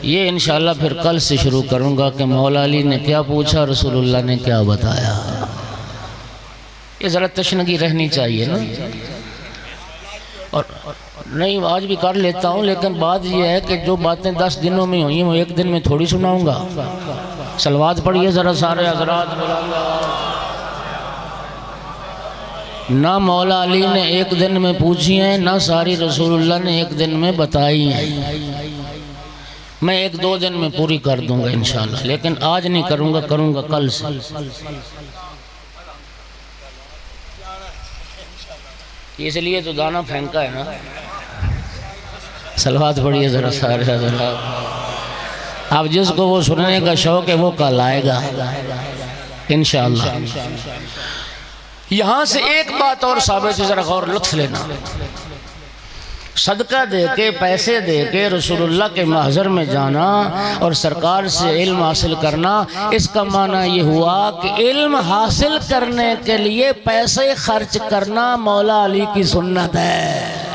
یہ انشاءاللہ پھر کل سے شروع کروں گا کہ مولا علی نے کیا پوچھا، رسول اللہ نے کیا بتایا۔ یہ ذرا تشنگی رہنی چاہیے نا، اور نہیں آج بھی کر لیتا ہوں، لیکن بات یہ ہے کہ جو باتیں 10 دنوں میں ہوئی ہیں وہ ایک دن میں تھوڑی سناؤں گا۔ صلوات پڑھیے ذرا سارے حضرات۔ نہ مولا علی نے ایک دن میں پوچھی ہیں، نہ ساری رسول اللہ نے ایک دن میں بتائی ہیں۔ میں 1-2 دن میں پوری کر دوں گا انشاءاللہ، لیکن آج نہیں کروں گا کل سے۔ اس لیے تو دانا پھینکا ہے نا۔ صلوات پڑھیے ذرا سارے حضرات۔ اب جس کو وہ سننے کا شوق ہے وہ کل آئے گا انشاءاللہ۔ یہاں سے ایک بات اور ثابت ہے، ذرا غور لطف لینا۔ صدقہ دے کے، پیسے دے کے رسول اللہ کے محضر میں جانا اور سرکار سے علم حاصل کرنا، اس کا معنی یہ ہوا کہ علم حاصل کرنے کے لیے پیسے خرچ کرنا مولا علی کی سنت ہے۔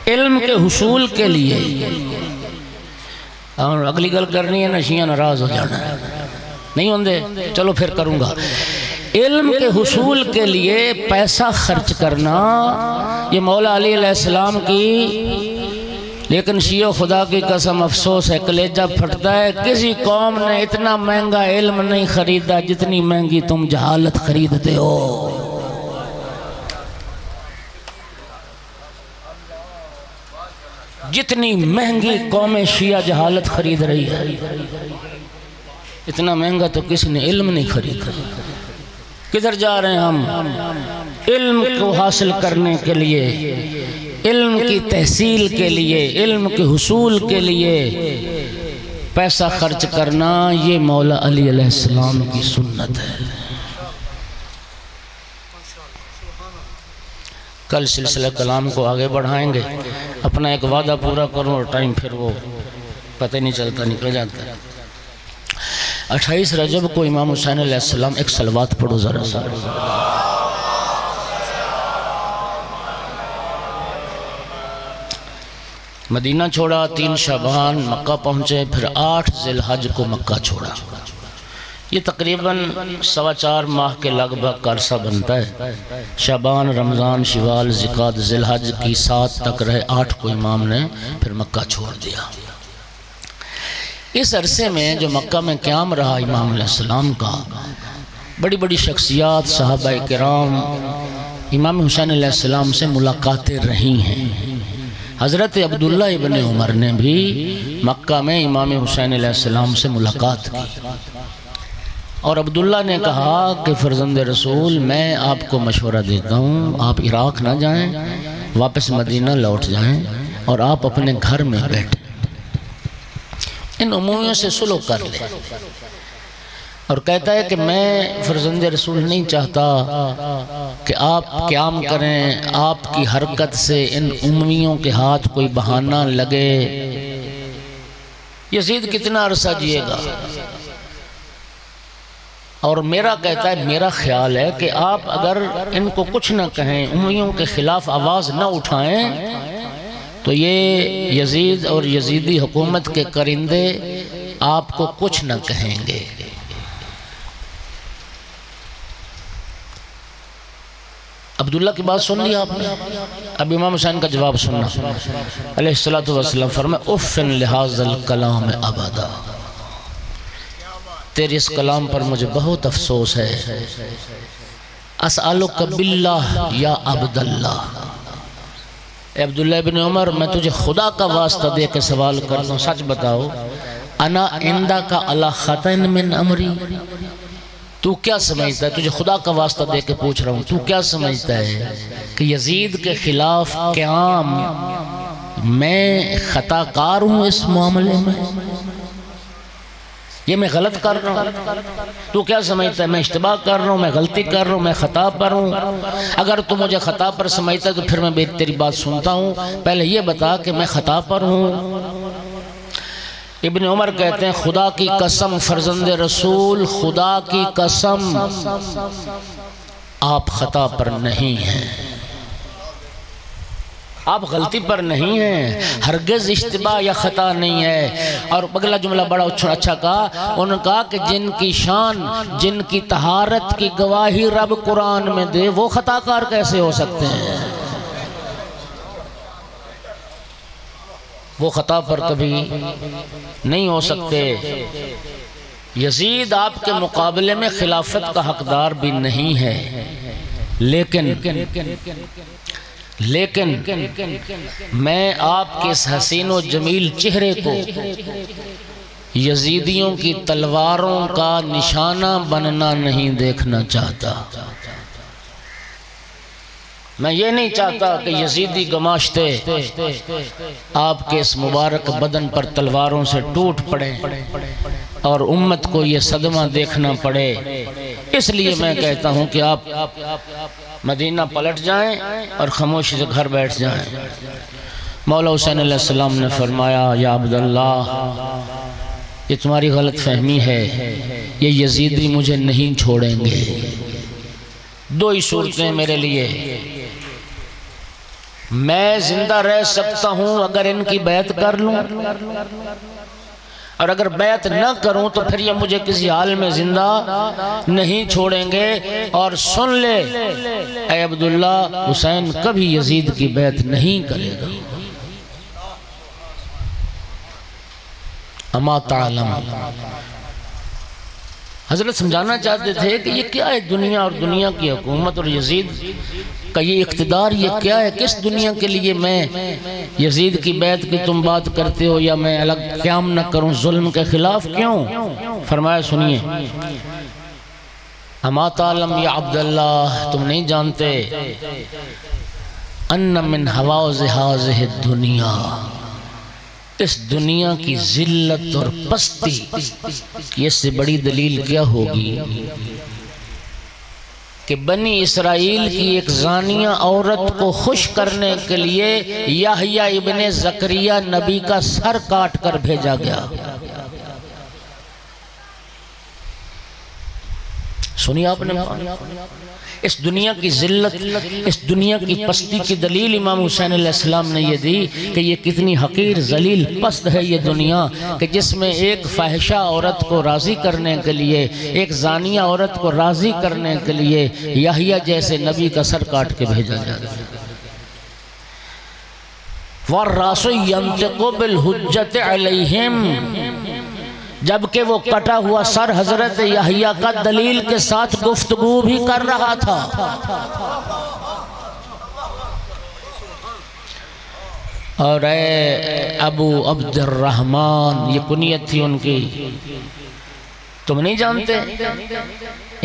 علم کے حصول کے لیے، اور اگلی گل کرنی ہے نا، شیعہ ناراض ہو جانا ہے، نہیں ہوندے، چلو پھر کروں گا۔ علم کے حصول کے لیے پیسہ خرچ کرنا یہ مولا علی علیہ السلام کی، لیکن شیعہ خدا کی قسم افسوس ہے، کلیجہ پھٹتا ہے، کسی قوم نے اتنا مہنگا علم نہیں خریدا جتنی مہنگی تم جہالت خریدتے ہو۔ جتنی مہنگی قوم شیعہ جہالت خرید رہی ہے، اتنا مہنگا تو کسی نے علم نہیں خریدا۔ کدھر جا رہے ہیں ہم؟ علم کو حاصل کرنے کے لیے، علم کی تحصیل کے لیے، علم کے حصول کے لیے پیسہ خرچ کرنا، یہ مولا علی علیہ السلام کی سنت ہے۔ کل سلسلہ کلام کو آگے بڑھائیں گے۔ اپنا ایک وعدہ پورا کروں اور ٹائم پھر وہ پتہ نہیں چلتا، نکل جاتا ہے۔ 28 رجب کو امام حسین علیہ السلام، ایک صلوات پڑھو ذرا سا۔ مدینہ چھوڑا، 3 شعبان مکہ پہنچے، پھر 8 ذی الحج کو مکہ چھوڑا۔ یہ تقریباً 4.25 ماہ کے لگ بھگ کا عرصہ بنتا ہے۔ شعبان، رمضان، شوال، ذوالقعدہ، ذی الحج کی 7 تک رہے، 8 کو امام نے پھر مکہ چھوڑ دیا۔ اس عرصے میں جو مکہ میں قیام رہا امام علیہ السلام کا، بڑی بڑی شخصیات، صحابہ کرام، امام حسین علیہ السلام سے ملاقاتیں رہی ہیں۔ حضرت عبداللہ ابن عمر نے بھی مکہ میں امام حسین علیہ السلام سے ملاقات کی، اور عبداللہ نے کہا کہ فرزند رسول، میں آپ کو مشورہ دیتا ہوں، آپ عراق نہ جائیں، واپس مدینہ لوٹ جائیں اور آپ اپنے گھر میں بیٹھیں، ان امویوں سے صلح کر لیں۔ اور کہتا ہے کہ میں فرزند رسول نہیں چاہتا کہ آپ قیام کریں، آپ کی حرکت سے ان امویوں کے ہاتھ کوئی بہانہ لگے۔ یزید کتنا عرصہ جیے گا؟ اور میرا کہتا ہے، میرا خیال ہے کہ آپ اگر ان کو کچھ نہ کہیں، امویوں کے خلاف آواز نہ اٹھائیں، تو یہ یزید اور یزیدی حکومت کے کرندے آپ کو کچھ نہ کہیں گے۔ عبداللہ کی بات سن لی آپ نے؟ اب امام حسین کا جواب سننا۔ علیہ السلام فرمائے، اُفٍ لِهَذَا الْكَلَامِ أَبَدًا، تیرے اس کلام پر مجھے بہت افسوس ہے۔ اسألک باللہ یا عبداللہ، اے عبداللہ ابن عمر، میں تجھے خدا کا واسطہ دے کے سوال کرتا ہوں، سچ بتاؤ، انا عندک علی خطأ من امری، تو کیا سمجھتا ہے؟ تجھے خدا کا واسطہ دے کے پوچھ رہا ہوں، تو کیا سمجھتا ہے کہ یزید کے خلاف قیام میں خطا کار ہوں اس معاملے میں؟ یہ میں غلط کر رہا ہوں؟ تو کیا سمجھتا ہے میں اشتباہ کر رہا ہوں، میں غلطی کر رہا ہوں، میں خطا پر ہوں؟ اگر تو مجھے خطا پر سمجھتا ہے تو پھر میں تیری بات سنتا ہوں، پہلے یہ بتا کہ میں خطا پر ہوں۔ ابن عمر کہتے ہیں، خدا کی قسم فرزند رسول، خدا کی قسم، آپ خطا پر نہیں ہیں، آپ غلطی پر نہیں ہیں، ہرگز اشتباہ یا خطا نہیں ہے۔ اور اگلا جملہ بڑا اچھا کہا، انہوں نے کہا کہ جن کی شان، جن کی طہارت کی گواہی رب قرآن میں دے، وہ خطا کار کیسے ہو سکتے ہیں؟ وہ خطا پر کبھی نہیں ہو سکتے۔ یزید آپ کے مقابلے میں خلافت کا حقدار بھی نہیں ہے، لیکن میں آپ کے اس حسین و جمیل چہرے کو یزیدیوں کی تلواروں کا نشانہ بننا نہیں دیکھنا چاہتا۔ میں یہ نہیں چاہتا کہ یزیدی گماشتے آپ کے اس مبارک بدن پر تلواروں سے ٹوٹ پڑے اور امت کو یہ صدمہ دیکھنا پڑے۔ اس لیے میں کہتا ہوں کہ آپ مدینہ پلٹ جائیں اور خاموشی سے گھر بیٹھ جائیں۔ مولا حسین علیہ السلام نے فرمایا، یا عبداللہ، یہ تمہاری غلط فہمی ہے، یہ یزیدی مجھے نہیں چھوڑیں گے۔ دو ہی صورتیں میرے لیے، میں زندہ رہ سکتا ہوں اگر ان کی بیعت کر لوں، اور اگر بیعت نہ کروں تو پھر یہ مجھے کسی حال میں زندہ نہیں چھوڑیں گے۔ اور سن لے اے عبداللہ، حسین کبھی یزید کی بیعت نہیں کرے گا۔ اما تعلم، حضرت سمجھانا چاہتے تھے کہ یہ کیا ہے دنیا اور دنیا کی حکومت اور یزید کا یہ اقتدار، یہ کیا ہے؟ کس دنیا کے لیے میں یزید کی بیعت کی تم بات کرتے ہو، یا میں الگ قیام نہ کروں ظلم کے خلاف؟ کیوں؟ فرمایا سنیے، اما تعلم یا عبداللہ، تم نہیں جانتے ان من حواظ هذه الدنیا، اس دنیا کی ذلت اور پستی کی اس سے بڑی دلیل کیا ہوگی کہ بنی اسرائیل کی ایک زانیہ عورت کو خوش کرنے کے لیے یحییٰ ابن زکریا نبی کا سر کاٹ کر بھیجا گیا۔ سنی آپ نے؟ اس دنیا کی ذلت، اس دنیا کی پستی کی دلیل امام حسین علیہ السلام نے یہ دی کہ یہ کتنی حقیر ذلیل پست ہے یہ دنیا، کہ جس میں ایک فاحشہ عورت کو راضی کرنے کے لیے، ایک زانیہ عورت کو راضی کرنے کے لیے یحییٰ جیسے نبی کا سر کاٹ کے بھیجا جاتا ہے۔ وَالرَّاسُ يَنْتِقُ بِالْحُجَّةِ عَلَيْهِمْ، جبکہ وہ کٹا ہوا سر حضرت یحییٰ کا دلیل کے ساتھ گفتگو بھی کر رہا تھا۔ اور اے ابو عبد الرحمن، یہ کنیت تھی ان کی، تم نہیں جانتے؟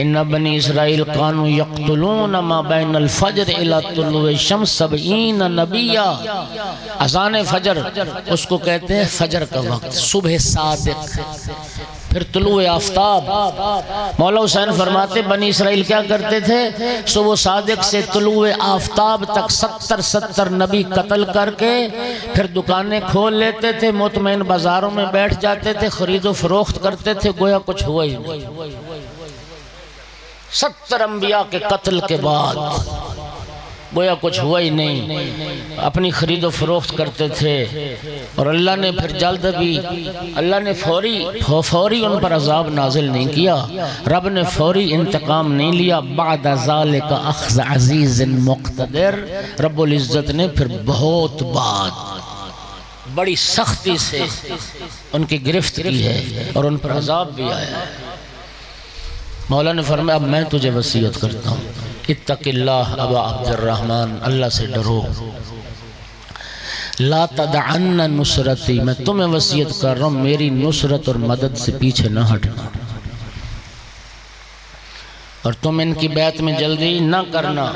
ان بنی اسرائیل کانوا یقتلون ما بین الفجر الی طلوع الشمس 70 نبیا۔ اذان فجر اس کو کہتے ہیں فجر کا وقت، صبح صادق، پھر طلوع آفتاب۔ مولا حسین فرماتے بنی اسرائیل کیا کرتے تھے؟ صبح صادق سے طلوع آفتاب تک 70 نبی قتل کر کے پھر دکانیں کھول لیتے تھے، مطمئن بازاروں میں بیٹھ جاتے تھے، خرید و فروخت کرتے تھے، گویا کچھ ہوا ہی نہیں۔ 70 انبیاء کے قتل کے بعد گویا کچھ ہوا ہی نہیں، اپنی خرید و فروخت کرتے تھے۔ اور اللہ نے پھر جلد بھی، اللہ نے فوری ان پر عذاب نازل نہیں کیا، رب نے فوری انتقام نہیں لیا۔ بعد ذالک اخذ عزیز مقتدر، رب العزت نے پھر بہت بعد بڑی سختی سے ان کی گرفت کی ہے اور ان پر عذاب بھی آیا ہے۔ مولا نے فرمایا اب میں تجھے وصیت کرتا ہوں، اتق اللہ ابا عبد الرحمن، اللہ سے ڈرو، لا تدعن نصرتی، میں تمہیں وصیت کر رہا ہوں میری نصرت اور مدد سے پیچھے نہ ہٹنا، اور تم ان کی بیعت میں جلدی نہ کرنا۔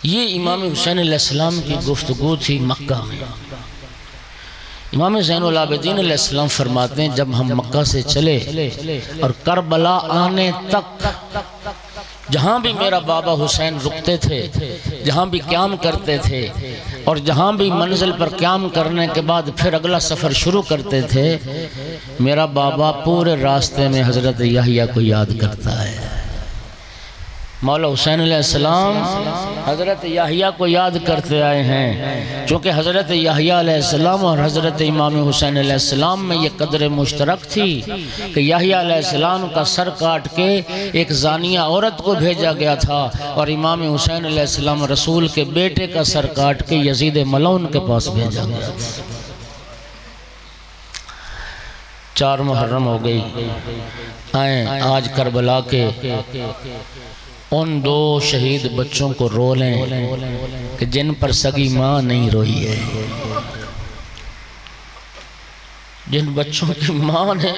یہ امام حسین علیہ السلام کی گفتگو تھی مکہ میں۔ امام زین العابدین علیہ السلام فرماتے ہیں جب ہم مکہ سے چلے اور کربلا آنے تک جہاں بھی میرا بابا حسین رکتے تھے، جہاں بھی قیام کرتے تھے، اور جہاں بھی منزل پر قیام کرنے کے بعد پھر اگلا سفر شروع کرتے تھے، میرا بابا پورے راستے میں حضرت یحییٰ کو یاد کرتا ہے۔ مولا حسین علیہ السلام حضرت یحییٰ کو یاد کرتے آئے ہیں، چونکہ حضرت یحییٰ علیہ السلام اور حضرت امام حسین علیہ السلام میں یہ قدر مشترک تھی کہ یحییٰ علیہ السلام کا سر کاٹ کے ایک زانیہ عورت کو بھیجا گیا تھا، اور امام حسین علیہ السلام رسول کے بیٹے کا سر کاٹ کے یزید ملعون کے پاس بھیجا گیا تھا۔ 4 محرم ہو گئی، آئیں آج کربلا کے ان 2 شہید بچوں کو رو لیں کہ جن پر سگی ماں نہیں روئی ہے، جن بچوں کی ماں نے،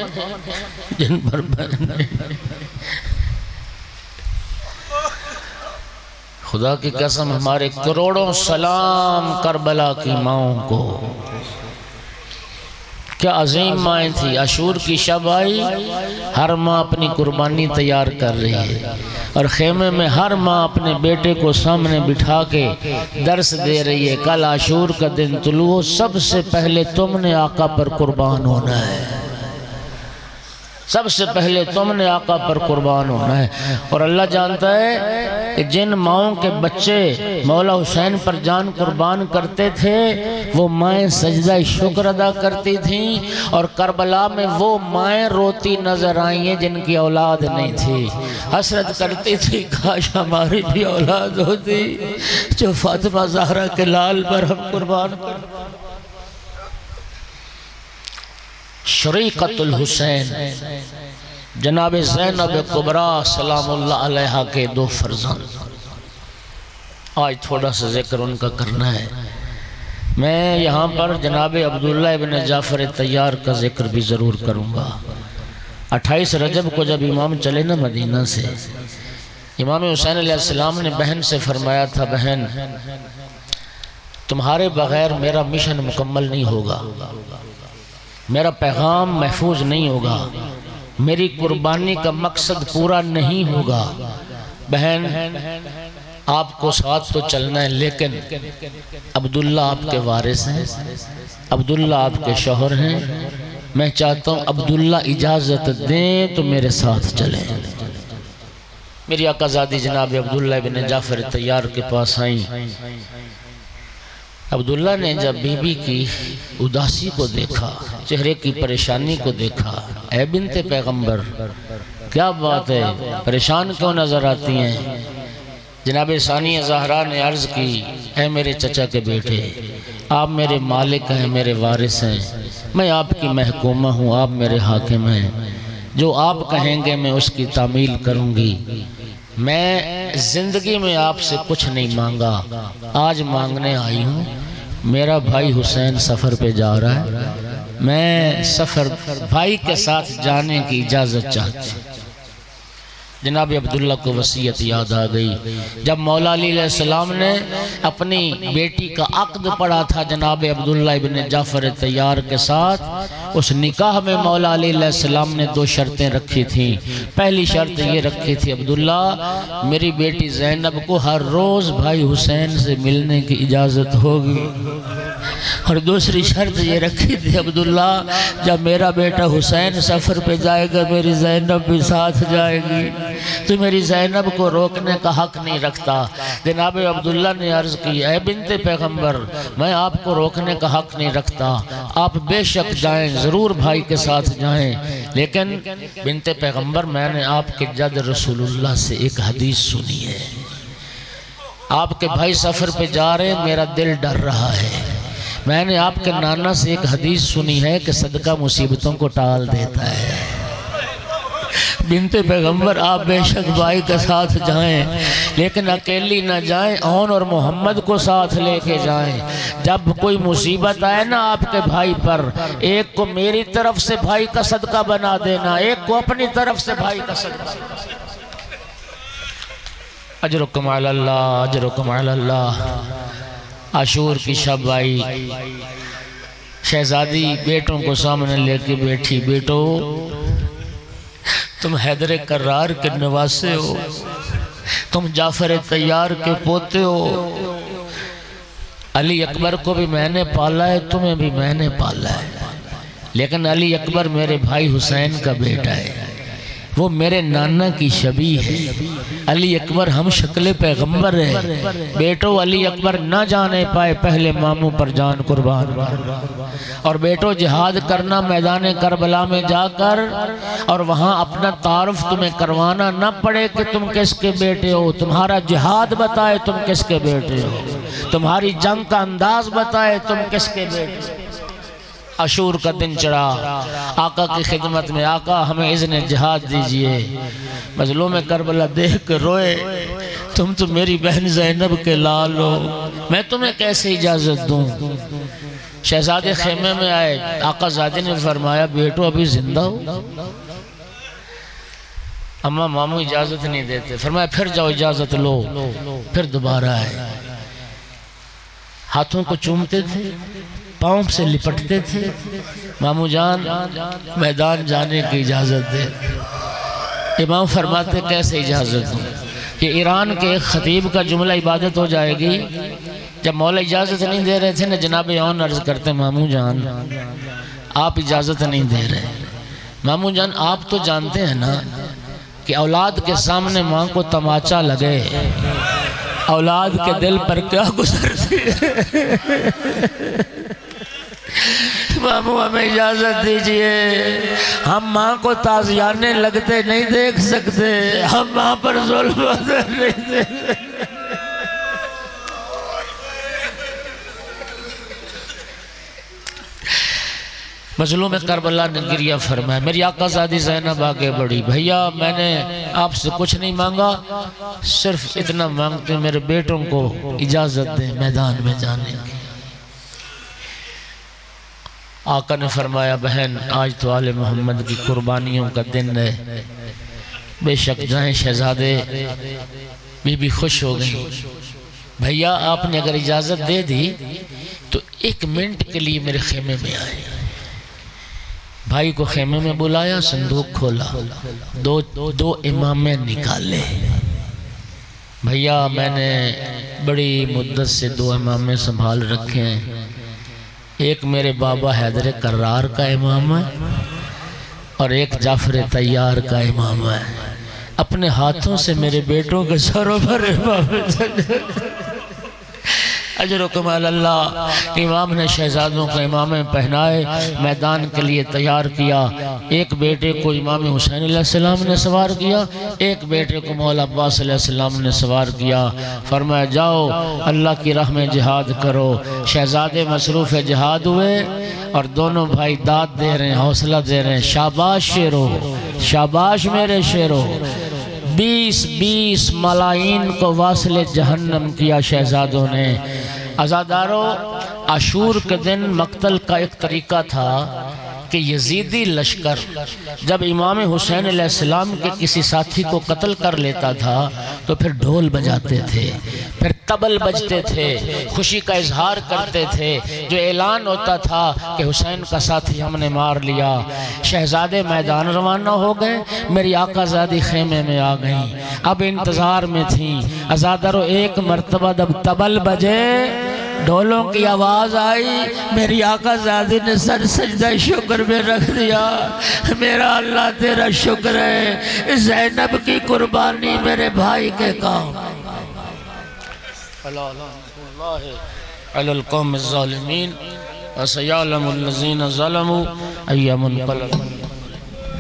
جن پر بہن نہیں۔ خدا کی قسم ہمارے کروڑوں سلام کربلا کی ماؤں کو، کیا عظیم مائیں تھی۔ عاشور کی شب آئی، ہر ماں اپنی قربانی تیار کر رہی ہے، اور خیمے میں ہر ماں اپنے بیٹے کو سامنے بٹھا کے درس دے رہی ہے کل عاشور کا دن طلوع، سب سے پہلے تم نے آقا پر قربان ہونا ہے، سب سے پہلے تم نے آقا پر قربان ہونا ہے۔ اور اللہ جانتا ہے کہ جن ماؤں کے بچے مولا حسین پر جان قربان کرتے تھے وہ مائیں سجدہ شکر ادا کرتی تھیں، اور کربلا میں وہ مائیں روتی نظر آئیں ہیں جن کی اولاد نہیں تھی، حسرت کرتی تھی کاش ہماری بھی اولاد ہوتی جو فاطمہ زہرا کے لال پر ہم قربان کرتے۔ شریقۃ الحسین جناب زینب کبریٰ سلام اللہ علیہا کے 2 فرزند، آج تھوڑا سا ذکر ان کا کرنا ہے۔ میں یہاں پر جناب عبداللہ ابن جعفر طیار کا ذکر بھی ضرور کروں گا۔ 28 رجب کو جب امام چلے نا مدینہ سے، امام حسین علیہ السلام نے بہن سے فرمایا تھا بہن تمہارے بغیر میرا مشن مکمل نہیں ہوگا، میرا پیغام محفوظ نہیں ہوگا، میری قربانی کا مقصد پورا نہیں ہوگا۔ بہن آپ کو ساتھ تو چلنا ہے، لیکن عبداللہ آپ کے وارث ہیں، عبداللہ آپ کے شوہر ہیں، میں چاہتا ہوں عبداللہ اجازت دیں تو میرے ساتھ چلیں۔ میری آقا زادی جناب عبداللہ بن جعفر طیار کے پاس آئیں۔ عبداللہ نے جب بی بی کی اداسی کو دیکھا، چہرے کی پریشانی کو دیکھا، اے بنت پیغمبر کیا بات ہے، پریشان کیوں نظر آتی ہیں؟ جناب ثانیہ زہرا نے عرض کی، اے میرے چچا کے بیٹے، آپ میرے مالک ہیں، میرے وارث ہیں، میں آپ کی محکومہ ہوں، آپ میرے حاکم ہیں، جو آپ کہیں گے میں اس کی تعمیل کروں گی۔ میں زندگی میں آپ سے کچھ نہیں مانگا، آج مانگنے آئی ہوں۔ میرا بھائی حسین سفر پہ جا رہا ہے، میں سفر بھائی کے ساتھ جانے کی اجازت چاہتی ہوں۔ جناب عبداللہ کو وصیت یاد آ گئی۔ جب مولا علی علیہ السلام نے اپنی بیٹی کا عقد پڑھا تھا جناب عبداللہ ابن جعفر طیار کے ساتھ، اس نکاح میں مولا علی علیہ السلام نے 2 شرطیں رکھی تھیں۔ پہلی شرط یہ رکھی تھی، عبداللہ میری بیٹی زینب کو ہر روز بھائی حسین سے ملنے کی اجازت ہوگی، اور دوسری شرط یہ رکھی تھی، عبداللہ جب میرا بیٹا حسین سفر پہ جائے گا میری زینب بھی ساتھ جائے گی، تو میری زینب کو روکنے کا حق نہیں رکھتا۔ جناب عبداللہ نے عرض کی، اے بنت پیغمبر میں آپ کو روکنے کا حق نہیں رکھتا، آپ بے شک جائیں، ضرور بھائی کے ساتھ جائیں، لیکن بنت پیغمبر میں نے آپ کے جد رسول اللہ سے ایک حدیث سنی ہے، آپ کے بھائی سفر پہ جا رہے ہیں، میرا دل ڈر رہا ہے۔ میں نے آپ کے نانا سے ایک حدیث سنی ہے کہ صدقہ مصیبتوں کو ٹال دیتا ہے۔ بنت پیغمبر آپ بے شک بھائی کے ساتھ جائیں، لیکن اکیلی نہ جائیں، اون اور محمد کو ساتھ لے کے جائیں۔ جب کوئی مصیبت آئے نا آپ کے بھائی پر، ایک کو میری طرف سے بھائی کا صدقہ بنا دینا، ایک کو اپنی طرف سے بھائی کا صدقہ۔ اجرکم علی اللہ، اجرکم علی اللہ۔ عاشور کی شب آئی، شہزادی بیٹوں کو سامنے لے کے بیٹھی، بیٹو تم حیدر کرار کے نواسے ہو، تم جعفر طیار کے پوتے ہو، علی اکبر کو بھی میں نے پالا ہے، تمہیں بھی میں نے پالا ہے، لیکن علی اکبر میرے بھائی حسین کا بیٹا ہے، وہ میرے نانا کی شبیہ ہے۔ علی اکبر ہم شکل پیغمبر ہے، بیٹو علی اکبر نہ جانے پائے پہلے ماموں پر جان قربان، اور بیٹو جہاد کرنا میدان کربلا میں جا کر، اور وہاں اپنا تعارف تمہیں کروانا نہ پڑے کہ تم کس کے بیٹے ہو، تمہارا جہاد بتائے تم کس کے بیٹے ہو، تمہاری جنگ کا انداز بتائے تم کس کے بیٹے ہو۔ عاشور کا دن چڑھا، آقا کی خدمت میں، آقا ہمیں اذن جہاد دیجئے۔ مظلوم کربلا دیکھ کر روئے، تم تو میری بہن زینب کے لال ہو، میں تمہیں کیسے اجازت دوں؟ شہزادے خیمے میں آئے، آقا زادی نے فرمایا بیٹو ابھی زندہ ہو؟ اماں ماموں اجازت نہیں دیتے، فرمایا پھر جاؤ اجازت لو، پھر دوبارہ آئے، ہاتھوں کو چومتے تھے، پاؤں سے لپٹتے تھے، مامو جان میدان جانے کی اجازت دے۔ امام فرماتے کیسے اجازت دوں؟ کہ ایران کے ایک خطیب کا جملہ عبادت ہو جائے گی، جب مولا اجازت نہیں دے رہے تھے نا، جناب اون عرض کرتے مامو جان آپ اجازت نہیں دے رہے، مامو جان آپ تو جانتے ہیں نا کہ اولاد کے سامنے ماں کو تماچا لگے، اولاد کے دل پر کیا گزرتی ہے۔ مامو ہمیں اجازت دیجئے، ہم ماں کو تازیانے لگتے نہیں دیکھ سکتے، ہم ماں پر ظلم نہیں دیکھ سکتے۔ مظلوم کربلا نے گریہ فرمایا، میری آقا زادی زینب آگے بڑھی، بھیا میں نے آپ سے کچھ نہیں مانگا، صرف اتنا مانگتے میرے بیٹوں کو اجازت دیں میدان میں جانے کی۔ آقا نے فرمایا بہن آج تو آل محمد کی قربانیوں کا دن ہے، بے شک جائیں شہزادے۔ بی بی خوش ہو گئی، بھیا آپ نے اگر اجازت دے دی تو 1 منٹ کے لیے میرے خیمے میں آئے۔ بھائی کو خیمے میں بلایا، صندوق کھولا، دو امامے نکالے۔ بھیا میں نے بڑی مدت سے 2 امامے سنبھال رکھے ہیں، ایک میرے بابا حیدر کرار کا امام ہے اور ایک جعفر طیار کا امام ہے. اپنے ہاتھوں سے میرے بیٹوں کے سروں پر امام اجرکم علی اللہ. امام نے شہزادوں کو امام پہنائے، میدان کے لیے تیار کیا. ایک بیٹے کو امام حسین علیہ السلام نے سوار کیا، ایک بیٹے کو مولا عباس علیہ السلام نے سوار کیا. فرمایا جاؤ اللہ کی راہ میں جہاد کرو. شہزادے مصروف جہاد ہوئے اور دونوں بھائی داد دے رہے ہیں، حوصلہ دے رہے ہیں. شاباش شیرو، شاباش میرے شیرو. 20 ملائین کو واصل جہنم کیا شہزادوں نے. عزادارو، عاشور کے دن مقتل کا ایک طریقہ تھا کہ یزیدی لشکر جب امام حسین علیہ السلام کے کسی ساتھی کو قتل کر لیتا تھا تو پھر ڈھول بجاتے تھے، پھر طبل بجتے تھے، خوشی کا اظہار کرتے تھے. جو اعلان ہوتا تھا کہ حسین کا ساتھی ہم نے مار لیا. شہزادے میدان روانہ ہو گئے، میری آقا زادی خیمے میں آ گئیں، اب انتظار میں تھیں. عزادارو، ایک مرتبہ جب طبل بجے، ڈھولوں کی آواز آئی، میری آقا زادی نے سر سجدہ شکر میں رکھ دیا. میرا اللہ تیرا شکر ہے، زینب کی قربانی میرے بھائی کے کام. علی القوم الظالمین وسیعلم الذین ظلموا ای منقلب.